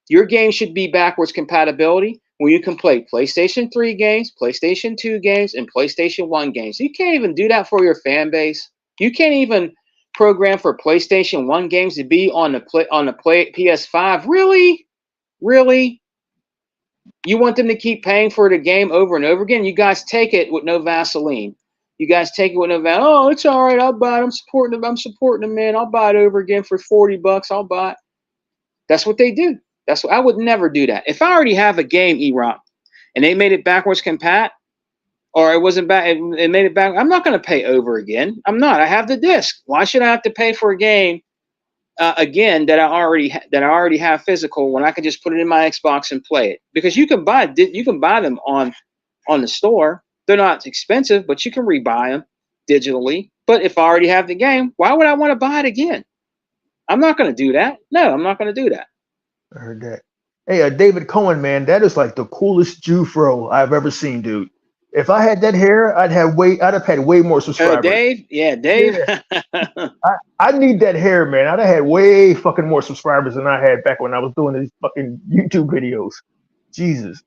Your game should be backwards compatibility where you can play PlayStation 3 games, PlayStation 2 games, and PlayStation 1 games. You can't even do that for your fan base. You can't even program for PlayStation 1 games to be on the PS5. Really? You want them to keep paying for the game over and over again? You guys take it with no Vaseline. You guys take it with no Vaseline. Oh, it's all right. I'll buy it. I'm supporting them, man. I'll buy it over again for $40. I'll buy it. That's what they do. I would never do that. If I already have a game, E-Rock, and they made it backwards compat, or it wasn't back, it made it back, I'm not going to pay over again. I'm not. I have the disc. Why should I have to pay for a game again that I already have physical when I can just put it in my Xbox and play it? Because you can buy them on the store. They're not expensive, but you can rebuy them digitally. But if I already have the game, why would I want to buy it again? I'm not going to do that. No, I'm not going to do that. I heard that. Hey, David Cohen, man, that is like the coolest Jew fro I've ever seen, dude. If I had that hair, I'd have had way more subscribers. Dave? Yeah, Dave. Yeah. I need that hair, man. I'd have had way fucking more subscribers than I had back when I was doing these fucking YouTube videos. Jesus.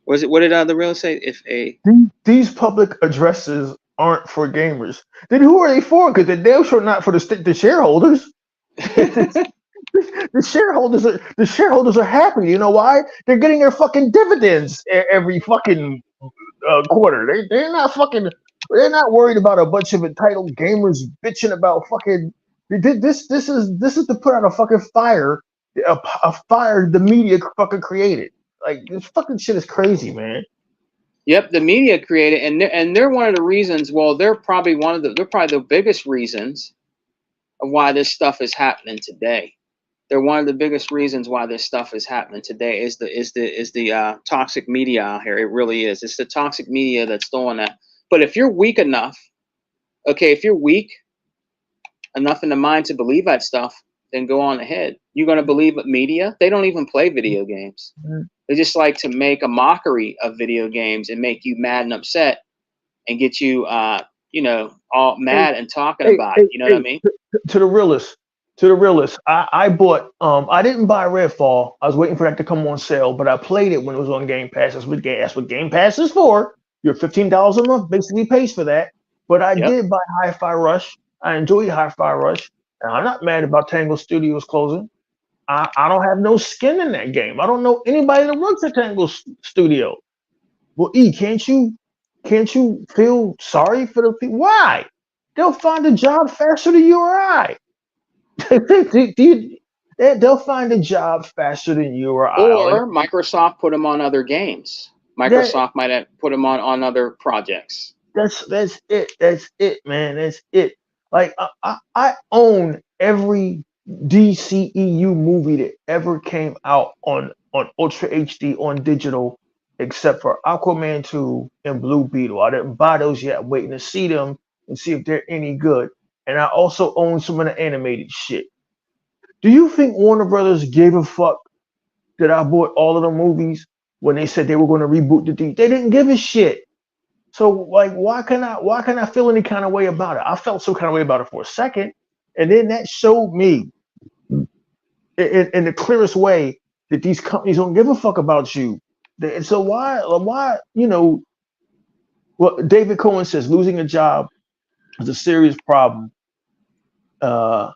What did the real say? These public addresses aren't for gamers, then who are they for? Because they're damn sure not for the shareholders. The shareholders are happy. You know why? They're getting their fucking dividends every fucking quarter. They're not worried about a bunch of entitled gamers bitching about fucking. This is to put out a fucking fire, a fire the media fucking created. Like, this fucking shit is crazy, man. Yep, the media created, and they're one of the reasons. Well, they're probably the biggest reasons of why this stuff is happening today. They're one of the biggest reasons why this stuff is happening today is the toxic media out here. It really is. It's the toxic media that's doing that. But if you're weak enough, if you're weak enough in the mind to believe that stuff, then go on ahead. You're going to believe media? They don't even play video games. Mm-hmm. They just like to make a mockery of video games and make you mad and upset and get you, all mad and talking about it. You know what I mean? To the realist, I bought. I didn't buy Redfall. I was waiting for that to come on sale, but I played it when it was on Game Pass. That's what Game Pass is for. Your $15 a month basically pays for that. But I did buy Hi-Fi Rush. I enjoyed Hi-Fi Rush, and I'm not mad about Tango Studios closing. I don't have no skin in that game. I don't know anybody that works at Tango Studio. Well, can't you feel sorry for the people? Why? They'll find a job faster than you or I. They'll find a job faster than you or I. Or Microsoft put them on other games. Microsoft might have put them on other projects. That's it. That's it, man. That's it. Like, I own every DCEU movie that ever came out on Ultra HD on digital, except for Aquaman 2 and Blue Beetle. I didn't buy those yet. I'm waiting to see them and see if they're any good. And I also own some of the animated shit. Do you think Warner Brothers gave a fuck that I bought all of the movies when they said they were going to reboot the D? They didn't give a shit. So, like, why can I feel any kind of way about it? I felt some kind of way about it for a second, and then that showed me in the clearest way that these companies don't give a fuck about you. And so why Well, David Cohen says losing a job is a serious problem.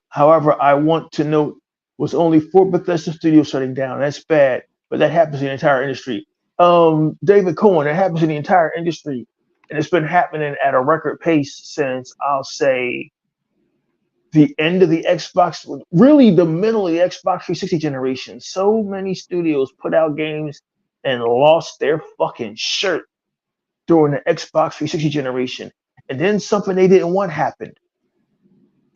However, I want to note was only four Bethesda studios shutting down. That's bad, but that happens in the entire industry. David Cohen, that happens in the entire industry, and it's been happening at a record pace since I'll say the end of the Xbox, really the middle of the Xbox 360 generation. So many studios put out games and lost their fucking shirt during the Xbox 360 generation, and then something they didn't want happened.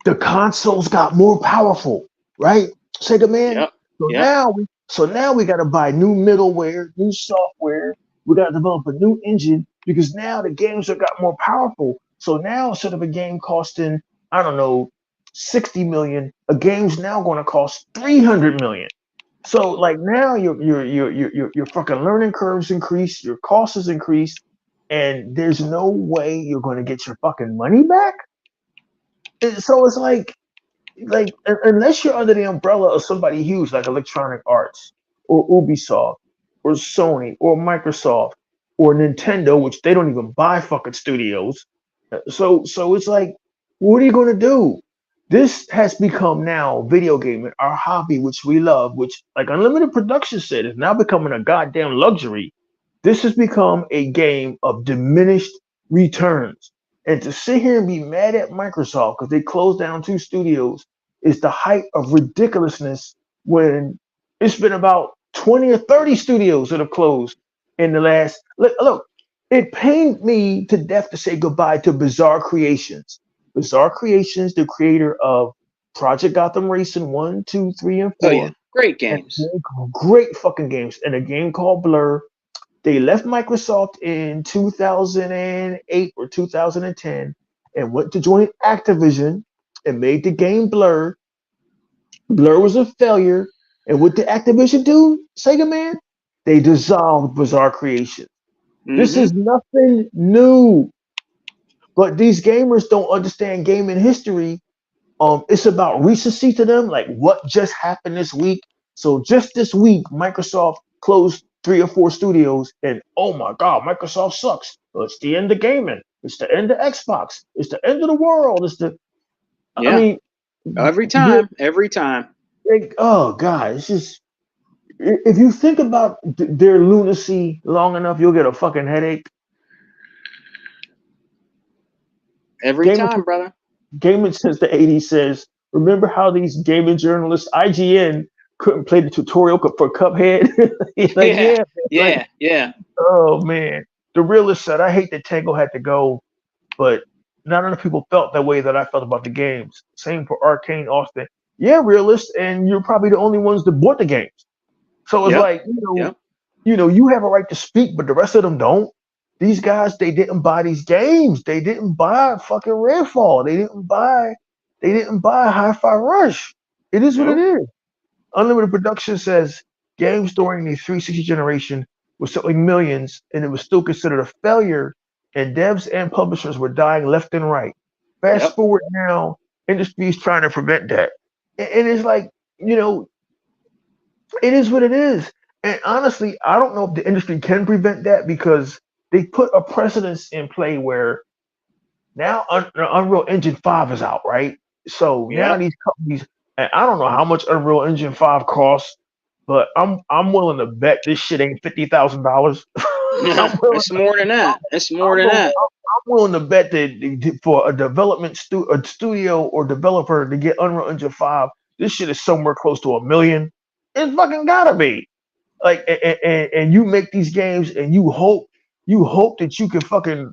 The consoles got more powerful, right? Sega man. Yep. So Yep. now we so now we gotta buy new middleware, new software. We gotta develop a new engine because now the games have got more powerful. So now instead of a game costing, I don't know, 60 million, a game's now gonna cost 300 million. So like now your fucking learning curves increase, your costs is increased, and there's no way you're gonna get your fucking money back. So it's like unless you're under the umbrella of somebody huge like Electronic Arts or Ubisoft or Sony or Microsoft or Nintendo, which they don't even buy fucking studios. So it's like, what are you gonna do? This has become now video gaming, our hobby, which we love, which like Unlimited Production said is now becoming a goddamn luxury. This has become a game of diminished returns. And to sit here and be mad at Microsoft because they closed down two studios is the height of ridiculousness when it's been about 20 or 30 studios that have closed in the last. Look, it pained me to death to say goodbye to Bizarre Creations. Bizarre Creations, the creator of Project Gotham Racing 1, 2, 3, and Oh yeah. 4, Great and games. great fucking games, and a game called Blur. They left Microsoft in 2008 or 2010 and went to join Activision and made the game Blur. Blur was a failure. And what did Activision do, Sega Man? They dissolved Bizarre Creation. This Mm-hmm. is nothing new. But these gamers don't understand gaming history. It's about recency to them, like what just happened this week. So just this week, Microsoft closed three or four studios, and oh my god, Microsoft sucks. Well, it's the end of gaming. It's the end of Xbox. It's the end of the world. It's the. I Yeah. mean, Every they're, time. Every time. oh god, it's just. If you think about their lunacy long enough, you'll get a fucking headache. Every Gaming, time, brother. gaming since the '80s says, remember how these gaming journalists, IGN, couldn't play the tutorial for Cuphead? He's like, Yeah. yeah, like, Yeah. Yeah. oh man. The realist said, I hate that Tango had to go, but not enough people felt that way that I felt about the games. Same for Arcane Austin. Yeah, realist, and you're probably the only ones that bought the games. So it's Yep. like, Yep. you have a right to speak, but the rest of them don't. These guys, they didn't buy these games. They didn't buy fucking Redfall. They didn't buy Hi-Fi Rush. It is what it Nope. is. Unlimited Production says games during the 360 generation were selling millions, and it was still considered a failure, and devs and publishers were dying left and right. Fast Yep. forward now, industry is trying to prevent that. And it's like, you know, it is what it is. And honestly, I don't know if the industry can prevent that because they put a precedence in play where now Unreal Engine 5 is out, right? So now Yep. these companies, and I don't know how much Unreal Engine 5 costs, but I'm willing to bet this shit ain't $50,000. I'm willing It's more than that. It's more I'm than willing, that. I'm willing to bet that for a a studio or developer to get Unreal Engine 5, this shit is somewhere close to $1 million. It's fucking gotta be. Like, and you make these games and you hope that you can fucking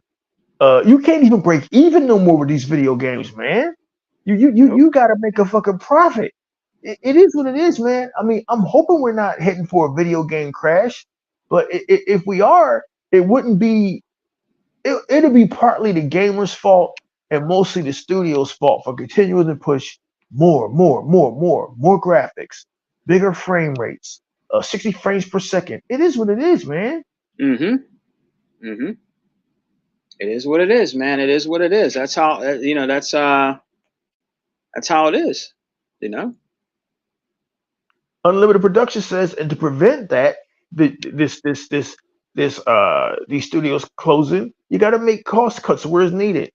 you can't even break even no more with these video games, man. Nope. You gotta make a fucking profit. It is what it is, man. I mean, I'm hoping we're not heading for a video game crash, but if we are, it wouldn't be. It'll be partly the gamer's fault and mostly the studio's fault for continuing to push more graphics, bigger frame rates, 60 frames per second. It is what it is, man. Mm-hmm. Mm-hmm. It is what it is, man. It is what it is. That's how that's how it is. You know. Unlimited Production says, and to prevent that, this these studios closing. You got to make cost cuts where it's needed.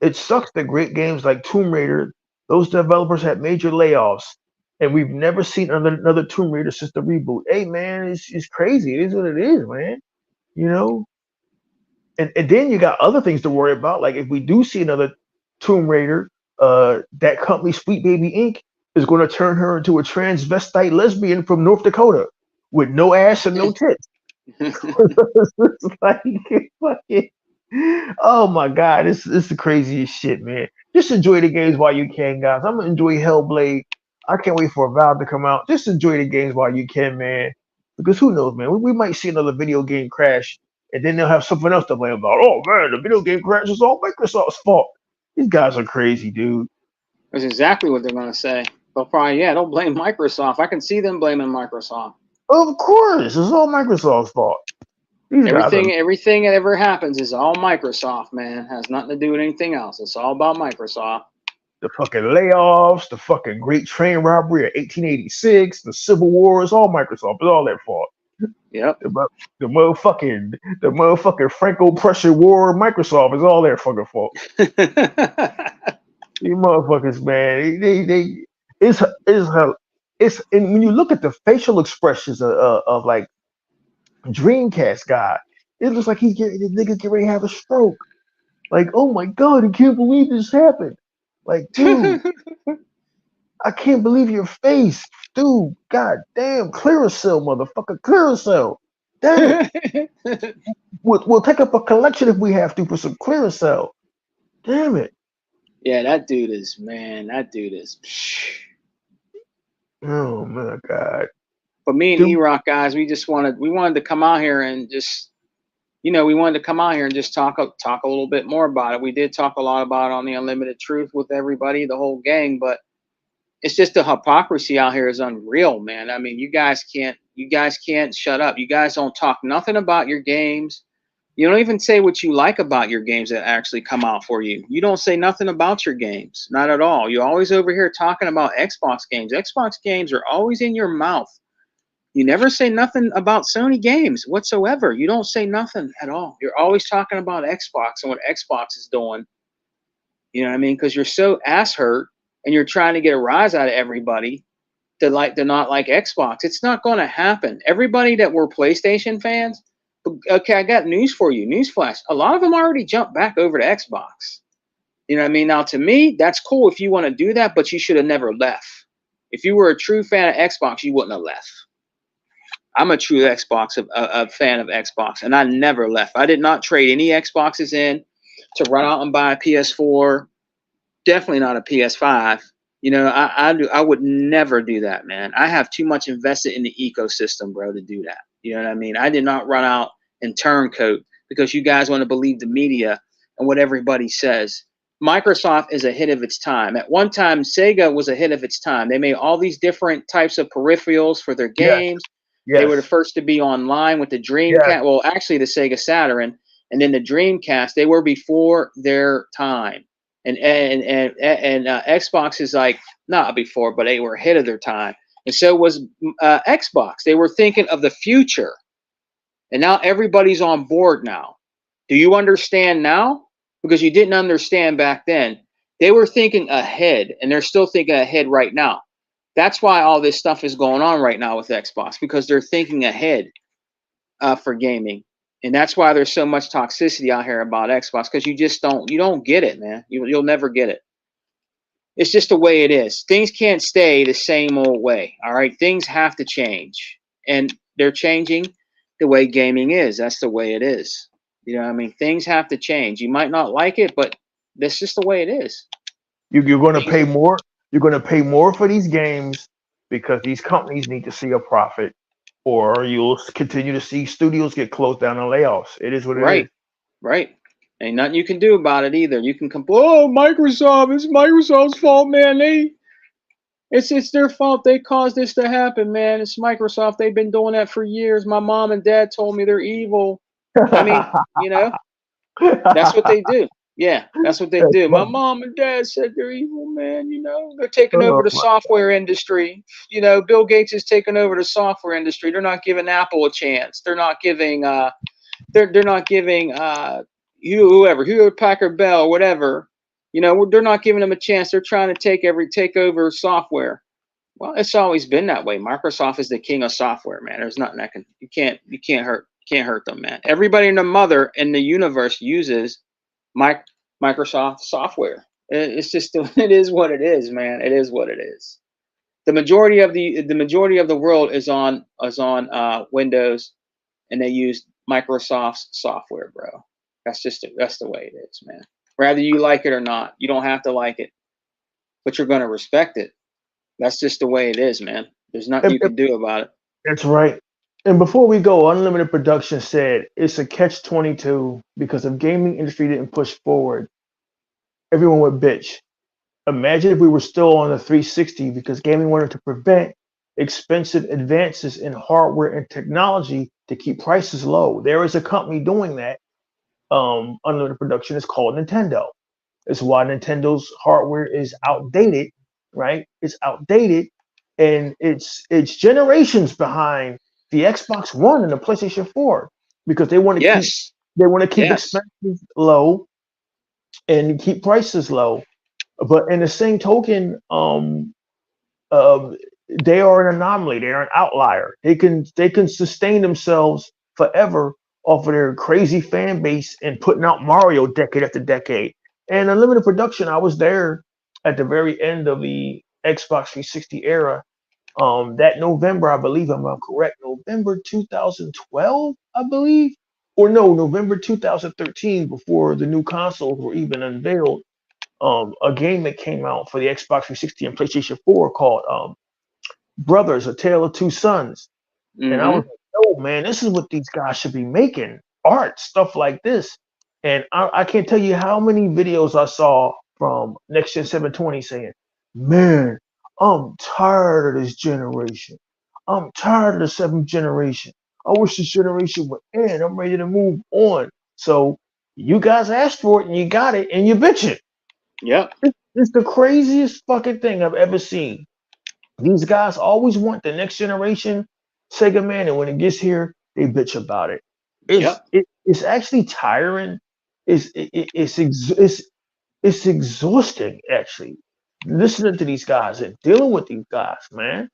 It sucks that great games like Tomb Raider, those developers had major layoffs, and we've never seen another Tomb Raider since the reboot. Hey man, it's crazy. It is what it is, man. You know, and then you got other things to worry about. Like if we do see another Tomb Raider, that company Sweet Baby Inc. is going to turn her into a transvestite lesbian from North Dakota with no ass and no tits. It's like fucking, oh my god, it's the craziest shit, man. Just enjoy the games while you can, guys. I'm gonna enjoy Hellblade. I can't wait for a Valve to come out. Just enjoy the games while you can, man. Because who knows, man? We might see another video game crash, and then they'll have something else to blame about. Oh man, the video game crash is all Microsoft's fault. These guys are crazy, dude. That's exactly what they're going to say. They'll probably, yeah, don't blame Microsoft. I can see them blaming Microsoft. Of course, it's all Microsoft's fault. Everything that ever happens is all Microsoft, man. Has nothing to do with anything else. It's all about Microsoft. The fucking layoffs, the fucking Great Train Robbery of 1886, the Civil War, is all Microsoft. It's all their fault. Yep. The motherfucking Franco-Prussian War, Microsoft is all their fucking fault. You motherfuckers, man, they it's and when you look at the facial expressions of like Dreamcast guy, it looks like the nigga get ready to have a stroke. Like, oh my god, I can't believe this happened. Like, dude, I can't believe your face, dude. God damn, Clearasil, motherfucker, Clearasil. Damn it. We'll take up a collection if we have to for some Clearasil. Damn it. Yeah, that dude is. Oh my god. But me and E-Rock guys, we wanted to come out here and just, we wanted to come out here and just talk a little bit more about it. We did talk a lot about it on the Unlimited Truth with everybody, the whole gang, but it's just the hypocrisy out here is unreal, man. I mean, you guys can't shut up. You guys don't talk nothing about your games. You don't even say what you like about your games that actually come out for you. You don't say nothing about your games, not at all. You're always over here talking about Xbox games. Xbox games are always in your mouth. You never say nothing about Sony games whatsoever. You don't say nothing at all. You're always talking about Xbox and what Xbox is doing. You know what I mean? Because you're so ass hurt and you're trying to get a rise out of everybody to not like Xbox. It's not going to happen. Everybody that were PlayStation fans, okay, I got news for you. Newsflash. A lot of them already jumped back over to Xbox. You know what I mean? Now, to me, that's cool if you want to do that, but you should have never left. If you were a true fan of Xbox, you wouldn't have left. I'm a true a fan of Xbox, and I never left. I did not trade any Xboxes in to run out and buy a PS4. Definitely not a PS5. I would never do that, man. I have too much invested in the ecosystem, bro, to do that. You know what I mean? I did not run out and turncoat because you guys want to believe the media and what everybody says. Microsoft is ahead of its time. At one time, Sega was ahead of its time. They made all these different types of peripherals for their games. Yes. They were the first to be online with the Dreamcast. Yes. Well, actually, the Sega Saturn, and then the Dreamcast. They were before their time. And Xbox is like not before, but they were ahead of their time. And so was Xbox. They were thinking of the future. And now everybody's on board now. Do you understand now? Because you didn't understand back then. They were thinking ahead, and they're still thinking ahead right now. That's why all this stuff is going on right now with Xbox, because they're thinking ahead for gaming. And that's why there's so much toxicity out here about Xbox, because you don't get it, man. You'll never get it. It's just the way it is. Things can't stay the same old way, all right? Things have to change, and they're changing the way gaming is. That's the way it is. You know what I mean? Things have to change. You might not like it, but that's just the way it is. You're going to pay more. You're going to pay more for these games because these companies need to see a profit, or you'll continue to see studios get closed down and layoffs. It is what it is. Right. Ain't nothing you can do about it either. You can complain, Microsoft, it's Microsoft's fault, man. It's their fault. They caused this to happen, man. It's Microsoft. They've been doing that for years. My mom and dad told me they're evil. I mean, that's what they do. Yeah, that's what they do. My mom and dad said they're evil, man. They're taking over the software industry. Bill Gates is taking over the software industry. They're not giving Apple a chance. They're not giving They're not giving whoever Hewlett Packard Bell, whatever. They're not giving them a chance. They're trying to take over software. Well, it's always been that way. Microsoft is the king of software, man. There's nothing that can't hurt them, man. Everybody and their mother in the universe uses Microsoft software. It's just it is what it is, man. It is what it is. The majority of the world is on Windows, and they use Microsoft's software, bro. That's the way it is, man. Whether you like it or not, you don't have to like it, but you're gonna respect it. That's just the way it is, man. There's nothing you can do about it. That's right. And before we go, Unlimited Production said it's a catch-22 because if gaming industry didn't push forward, everyone would bitch. Imagine if we were still on the 360 because gaming wanted to prevent expensive advances in hardware and technology to keep prices low. There is a company doing that. Unlimited Production is called Nintendo. It's why Nintendo's hardware is outdated, right? It's outdated, and it's generations behind the Xbox One and the PlayStation 4 because they want to Yes. keep expenses low and keep prices low. But in the same token, they are an anomaly. They are an outlier. They can sustain themselves forever off of their crazy fan base and putting out Mario decade after decade. And Unlimited Production, I was there at the very end of the Xbox 360 era. That November, I believe I'm correct, November 2012, I believe, or no, November 2013, before the new consoles were even unveiled. A game that came out for the Xbox 360 and PlayStation 4 called Brothers: A Tale of Two Sons. And I was like, oh man, this is what these guys should be making, art, stuff like this. And I can't tell you how many videos I saw from Next Gen 720 saying, man, I'm tired of this generation. I'm tired of the seventh generation. I wish this generation would end. I'm ready to move on. So you guys asked for it and you got it and you bitching. Yep. It's the craziest fucking thing I've ever seen. These guys always want the next generation Sega Man, and when it gets here, they bitch about it. It's actually tiring. It's exhausting actually listening to these guys and dealing with these guys, man.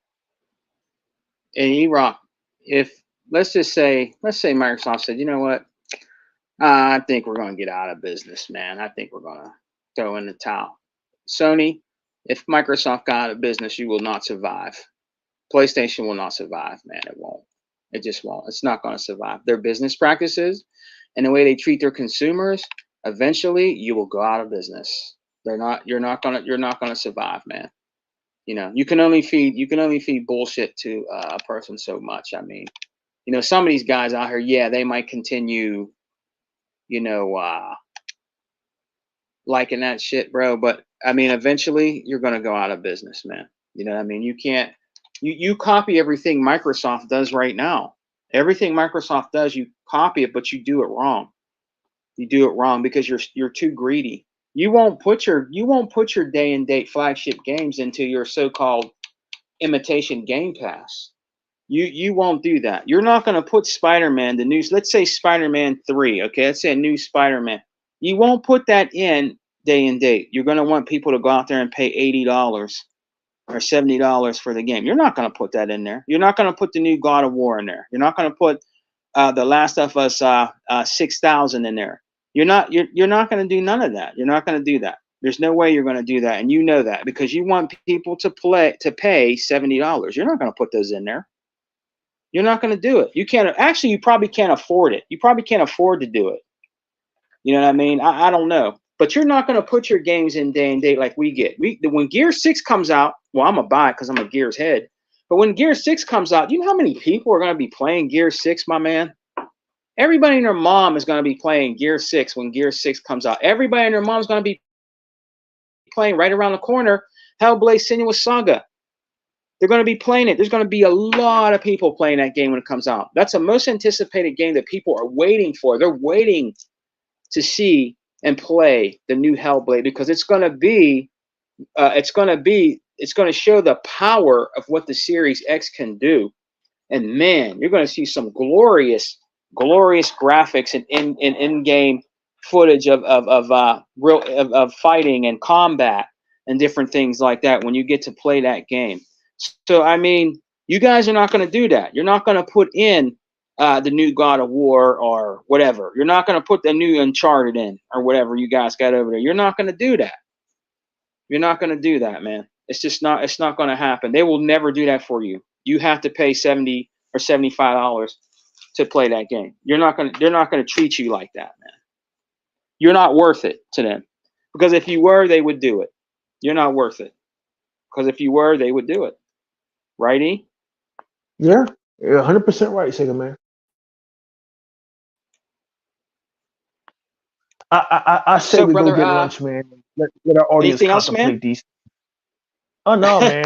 And E-Rock, if let's say Microsoft said, you know what, I think we're going to get out of business, man. I think we're going to throw in the towel. Sony, if Microsoft got out of business, you will not survive. PlayStation will not survive, man. It won't. It just won't. It's not going to survive. Their business practices and the way they treat their consumers, eventually you will go out of business. You're not gonna survive, man. You can only feed bullshit to a person so much. I mean, some of these guys out here, yeah, they might continue, liking that shit, bro. But I mean, eventually you're gonna go out of business, man. You know what I mean? You can't. You copy everything Microsoft does right now. Everything Microsoft does, you copy it, but you do it wrong. You do it wrong because you're too greedy. You won't put your day and date flagship games into your so-called imitation Game Pass. You won't do that. You're not going to put Spider-Man, the news. Let's say Spider-Man 3. Okay, let's say a new Spider-Man. You won't put that in day and date. You're going to want people to go out there and pay $80 or $70 for the game. You're not going to put that in there. You're not going to put the new God of War in there. You're not going to put the Last of Us 6000 in there. You're not going to do none of that. You're not going to do that. There's no way you're going to do that, and you know that because you want people to pay $70. You're not going to put those in there. You're not going to do it. You can't. Actually, you probably can't afford it. You probably can't afford to do it. You know what I mean? I don't know. But you're not going to put your games in day and date like we get. When Gear 6 comes out, well, I'm going to buy it because I'm a Gears head. But when Gear 6 comes out, you know how many people are going to be playing Gear 6, my man? Everybody and their mom is going to be playing Gear 6 when Gear 6 comes out. Everybody and their mom is going to be playing right around the corner Hellblade Senua's Saga. They're going to be playing it. There's going to be a lot of people playing that game when it comes out. That's the most anticipated game that people are waiting for. They're waiting to see and play the new Hellblade because it's going to show the power of what the Series X can do. And man, you're going to see some glorious glorious graphics and in-game footage of fighting and combat and different things like that when you get to play that game. So I mean, you guys are not going to do that. You're not going to put in the new God of War or whatever. You're not going to put the new Uncharted in or whatever you guys got over there. You're not going to do that. You're not going to do that, man. It's just not. It's not going to happen. They will never do that for you. You have to pay $70 or $75 to play that game. You're not going. They're not going to treat you like that, man. You're not worth it to them. Because if you were, they would do it. You're not worth it. Because if you were, they would do it. Right, E? Yeah, 100% right, Sega man. I say So, we go brother, get lunch, man. Let our audience anything else, man? contemplate these. Oh no, man.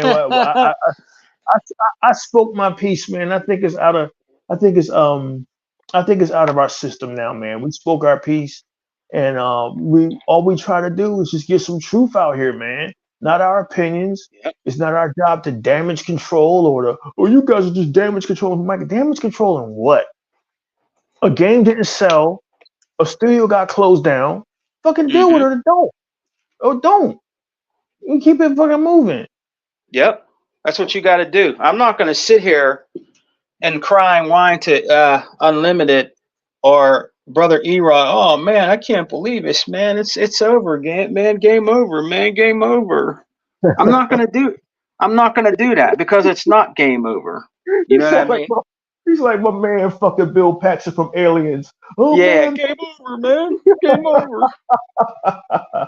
I spoke my piece, man. I think it's out of I think it's out of our system now, man. We spoke our piece, and we try to do is just get some truth out here, man. Not our opinions. Yep. It's not our job to damage control or you guys are just damage controlling. Mike, damage controlling what? A game didn't sell. A studio got closed down. Fucking deal with it or don't. Or don't. You keep it fucking moving. Yep. That's what you got to do. I'm not going to sit here and cry and whine to Unlimited or Brother E-Rod. Oh, man, I can't believe this, man. It's over, man. Game over, man. Game over. I'm not going to do that because it's not game over. You know what I mean? He's like my man fucking Bill Paxton from Aliens. Oh, yeah, man. game over, man. Game over.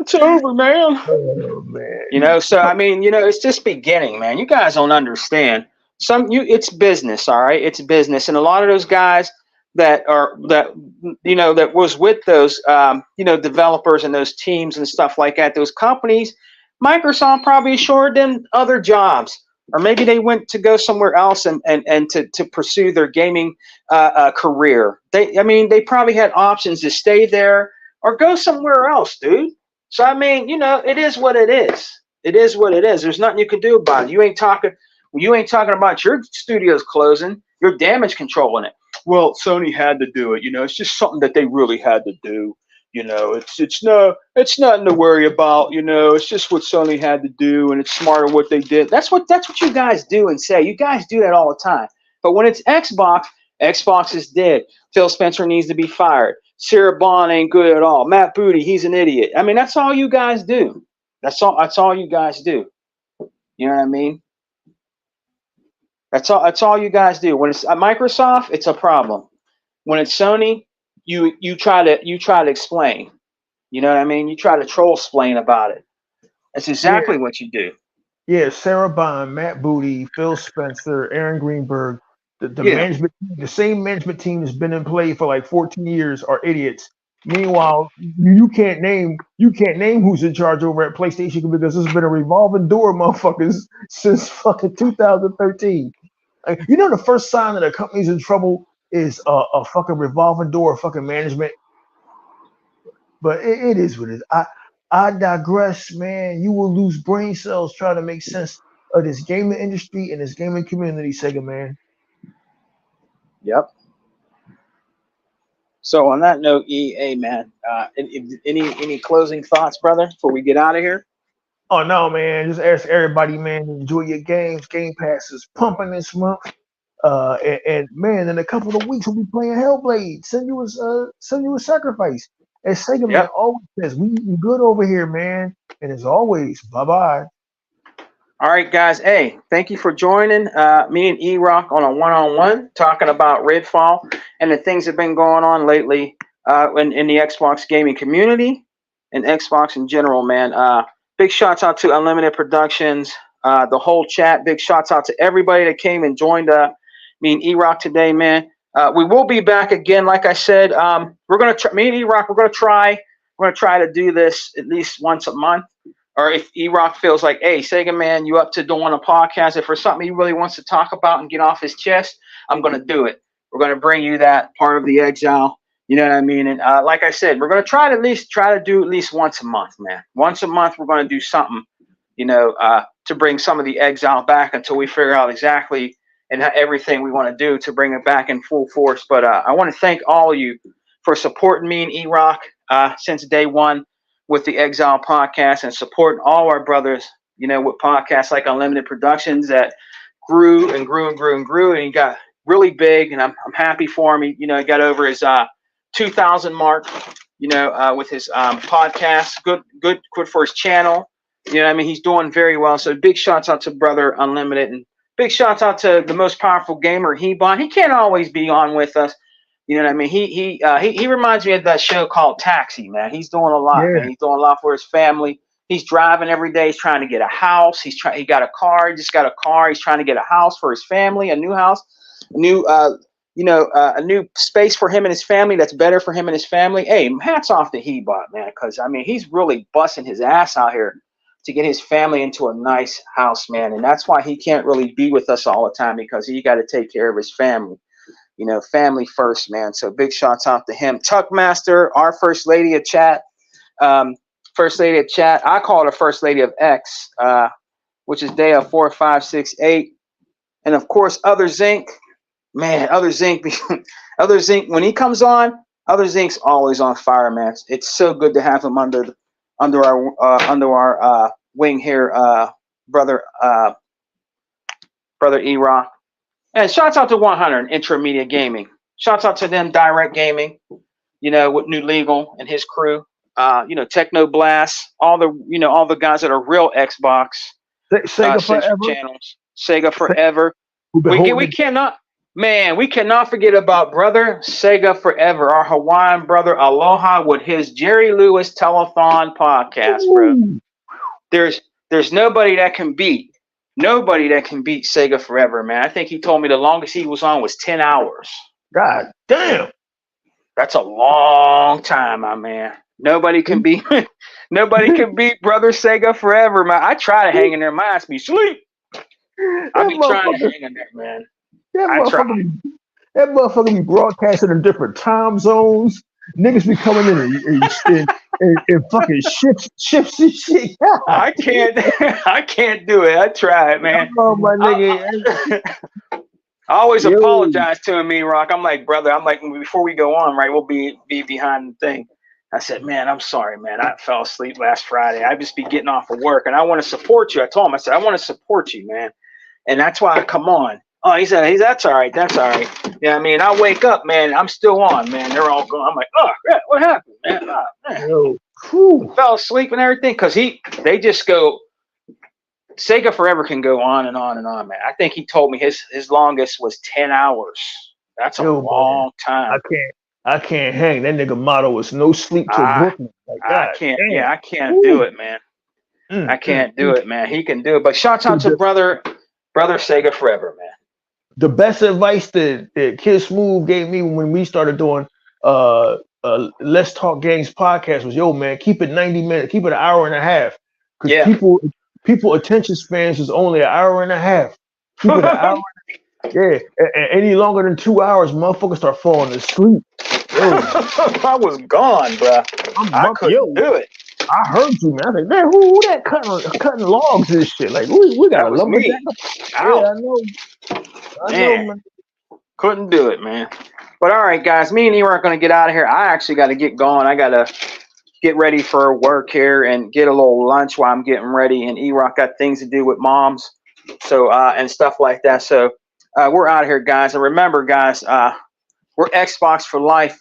It's over, man. Oh, man. You know, so I mean, it's just beginning, man. You guys don't understand. It's business, all right? It's business. And a lot of those guys that was with those developers and those teams and stuff like that, those companies, Microsoft probably assured them other jobs. Or maybe they went to go somewhere else and to pursue their gaming career. They probably had options to stay there or go somewhere else, dude. So I mean, it is what it is. It is what it is. There's nothing you can do about it. You ain't talking about your studio's closing. You're damage controlling it. Well, Sony had to do it. It's just something that they really had to do. It's nothing to worry about. It's just what Sony had to do, and it's smarter what they did. That's what you guys do and say. You guys do that all the time. But when it's Xbox, Xbox is dead. Phil Spencer needs to be fired. Sarah Bond ain't good at all. Matt Booty, he's an idiot. I mean, that's all you guys do. That's all you guys do. You know what I mean? That's all you guys do. When it's Microsoft, it's a problem. When it's Sony, you try to explain. You know what I mean? You try to troll explain about it. That's exactly what you do. Yeah, Sarah Bond, Matt Booty, Phil Spencer, Aaron Greenberg, management, the same management team that's been in play for like 14 years are idiots. Meanwhile, you can't name who's in charge over at PlayStation because this has been a revolving door, motherfuckers, since fucking 2013. The first sign that a company's in trouble is a fucking revolving door of fucking management. But it is what it is. I digress, man. You will lose brain cells trying to make sense of this gaming industry and this gaming community, Sega, man. Yep. So on that note, EA, man, any closing thoughts, brother, before we get out of here? Oh no, man. Just ask everybody, man, enjoy your games. Game Pass is pumping this month. And man, in a couple of weeks we'll be playing Hellblade. Send you a sacrifice. As Sega Man always says, we eating good over here, man. And as always, bye-bye. All right, guys. Hey, thank you for joining me and E-Rock on a one-on-one talking about Redfall and the things that have been going on lately in the Xbox gaming community and Xbox in general, man. Big shouts out to Unlimited Productions, the whole chat. Big shouts out to everybody that came and joined me and E-Rock today, man. We will be back again, like I said. We're gonna me and E-Rock. We're gonna try to do this at least once a month. Or if E-Rock feels like, hey, Sega Man, you up to doing a podcast? If there's something he really wants to talk about and get off his chest, I'm going to do it. We're going to bring you that part of the exile. You know what I mean? And like I said, we're going to try to do at least once a month, man. Once a month, we're going to do something, to bring some of the exile back until we figure out exactly and everything we want to do to bring it back in full force. But I want to thank all of you for supporting me and E-Rock since day one with the Exile podcast, and supporting all our brothers, with podcasts like Unlimited Productions that grew and grew and grew and grew, and he got really big, and I'm happy for him. He got over his 2,000 mark, with his podcast. Good for his channel. He's doing very well. So big shouts out to Brother Unlimited, and big shouts out to the most powerful gamer, Hebon. He can't always be on with us. He reminds me of that show called Taxi, man. He's doing a lot, man. He's doing a lot for his family. He's driving every day. He's trying to get a house. He got a car. He just got a car. He's trying to get a house for his family, a new house, a new space for him and his family that's better for him and his family. Hey, hats off to Hebot, man, because he's really busting his ass out here to get his family into a nice house, man. And that's why he can't really be with us all the time, because he got to take care of his family. Family first, man. So big shouts out to him. Tuckmaster, our first lady of chat. First lady of chat. I call her First Lady of X, which is Dea 4568. And of course, Other Zinc. Man, Other Zinc, when he comes on, Other Zinc's always on fire, man. It's so good to have him under our wing here, brother E-Rock. And shouts out to 100 Intramedia Gaming. Shouts out to them, Direct Gaming, with New Legal and his crew. Techno Blast, all the guys that are real Xbox Sega Forever channels. Sega Forever. We cannot forget about Brother Sega Forever, our Hawaiian brother Aloha, with his Jerry Lewis Telethon podcast, bro. There's nobody that can beat Sega Forever, man. I think he told me the longest he was on was 10 hours. God damn. That's a long time, my man. Nobody can beat Brother Sega Forever, man. I try to hang in there. My ass be sleep. I be trying to hang in there, man. That motherfucker be broadcasting in different time zones. Niggas be coming in and fucking shifts and shit. I can't do it. I try it, man. Oh, my nigga. I always apologize to him, E-Rock. I'm like, brother, before we go on, right, we'll be behind the thing. I said, man, I'm sorry, man. I fell asleep last Friday. I just be getting off of work, and I want to support you. I told him, I said, I want to support you, man. And that's why I come on. Oh, he said, that's all right. That's all right. Yeah, I wake up, man. I'm still on, man. They're all going. I'm like, oh, yeah, what happened, man? Oh, man. Fell asleep and everything, because they just go. Sega Forever can go on and on and on, man. I think he told me his longest was 10 hours. That's a long time. I can't hang. That nigga motto is no sleep till Brooklyn. I can't. Damn. Yeah, I can't do it, man. I can't do it, man. He can do it. But shout out to brother Sega Forever, man. The best advice that Kid Smooth gave me when we started doing Let's Talk Games podcast was, yo, man, keep it 90 minutes, keep it an hour and a half. Because people attention spans is only an hour and a half. Keep it an hour. Yeah, and any longer than 2 hours, motherfuckers start falling asleep. I was gone, bro. I couldn't do it. I heard you, man. I was like, man, who that cutting logs and shit? Like, we got a lumberjack. Yeah, I know, man. Couldn't do it, man. But all right, guys, me and you aren't going to get out of here. I actually got to get going. I got to get ready for work here and get a little lunch while I'm getting ready. And E-Rock got things to do with moms, so and stuff like that. So we're out of here, guys. And remember, guys, we're Xbox for life.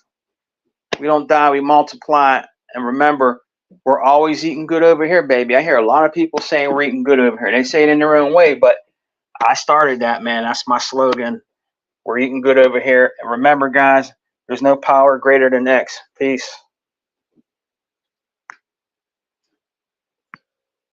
We don't die, we multiply. And remember, we're always eating good over here, baby. I hear a lot of people saying we're eating good over here. They say it in their own way, but I started that, man. That's my slogan. We're eating good over here. And remember, guys, there's no power greater than X. Peace.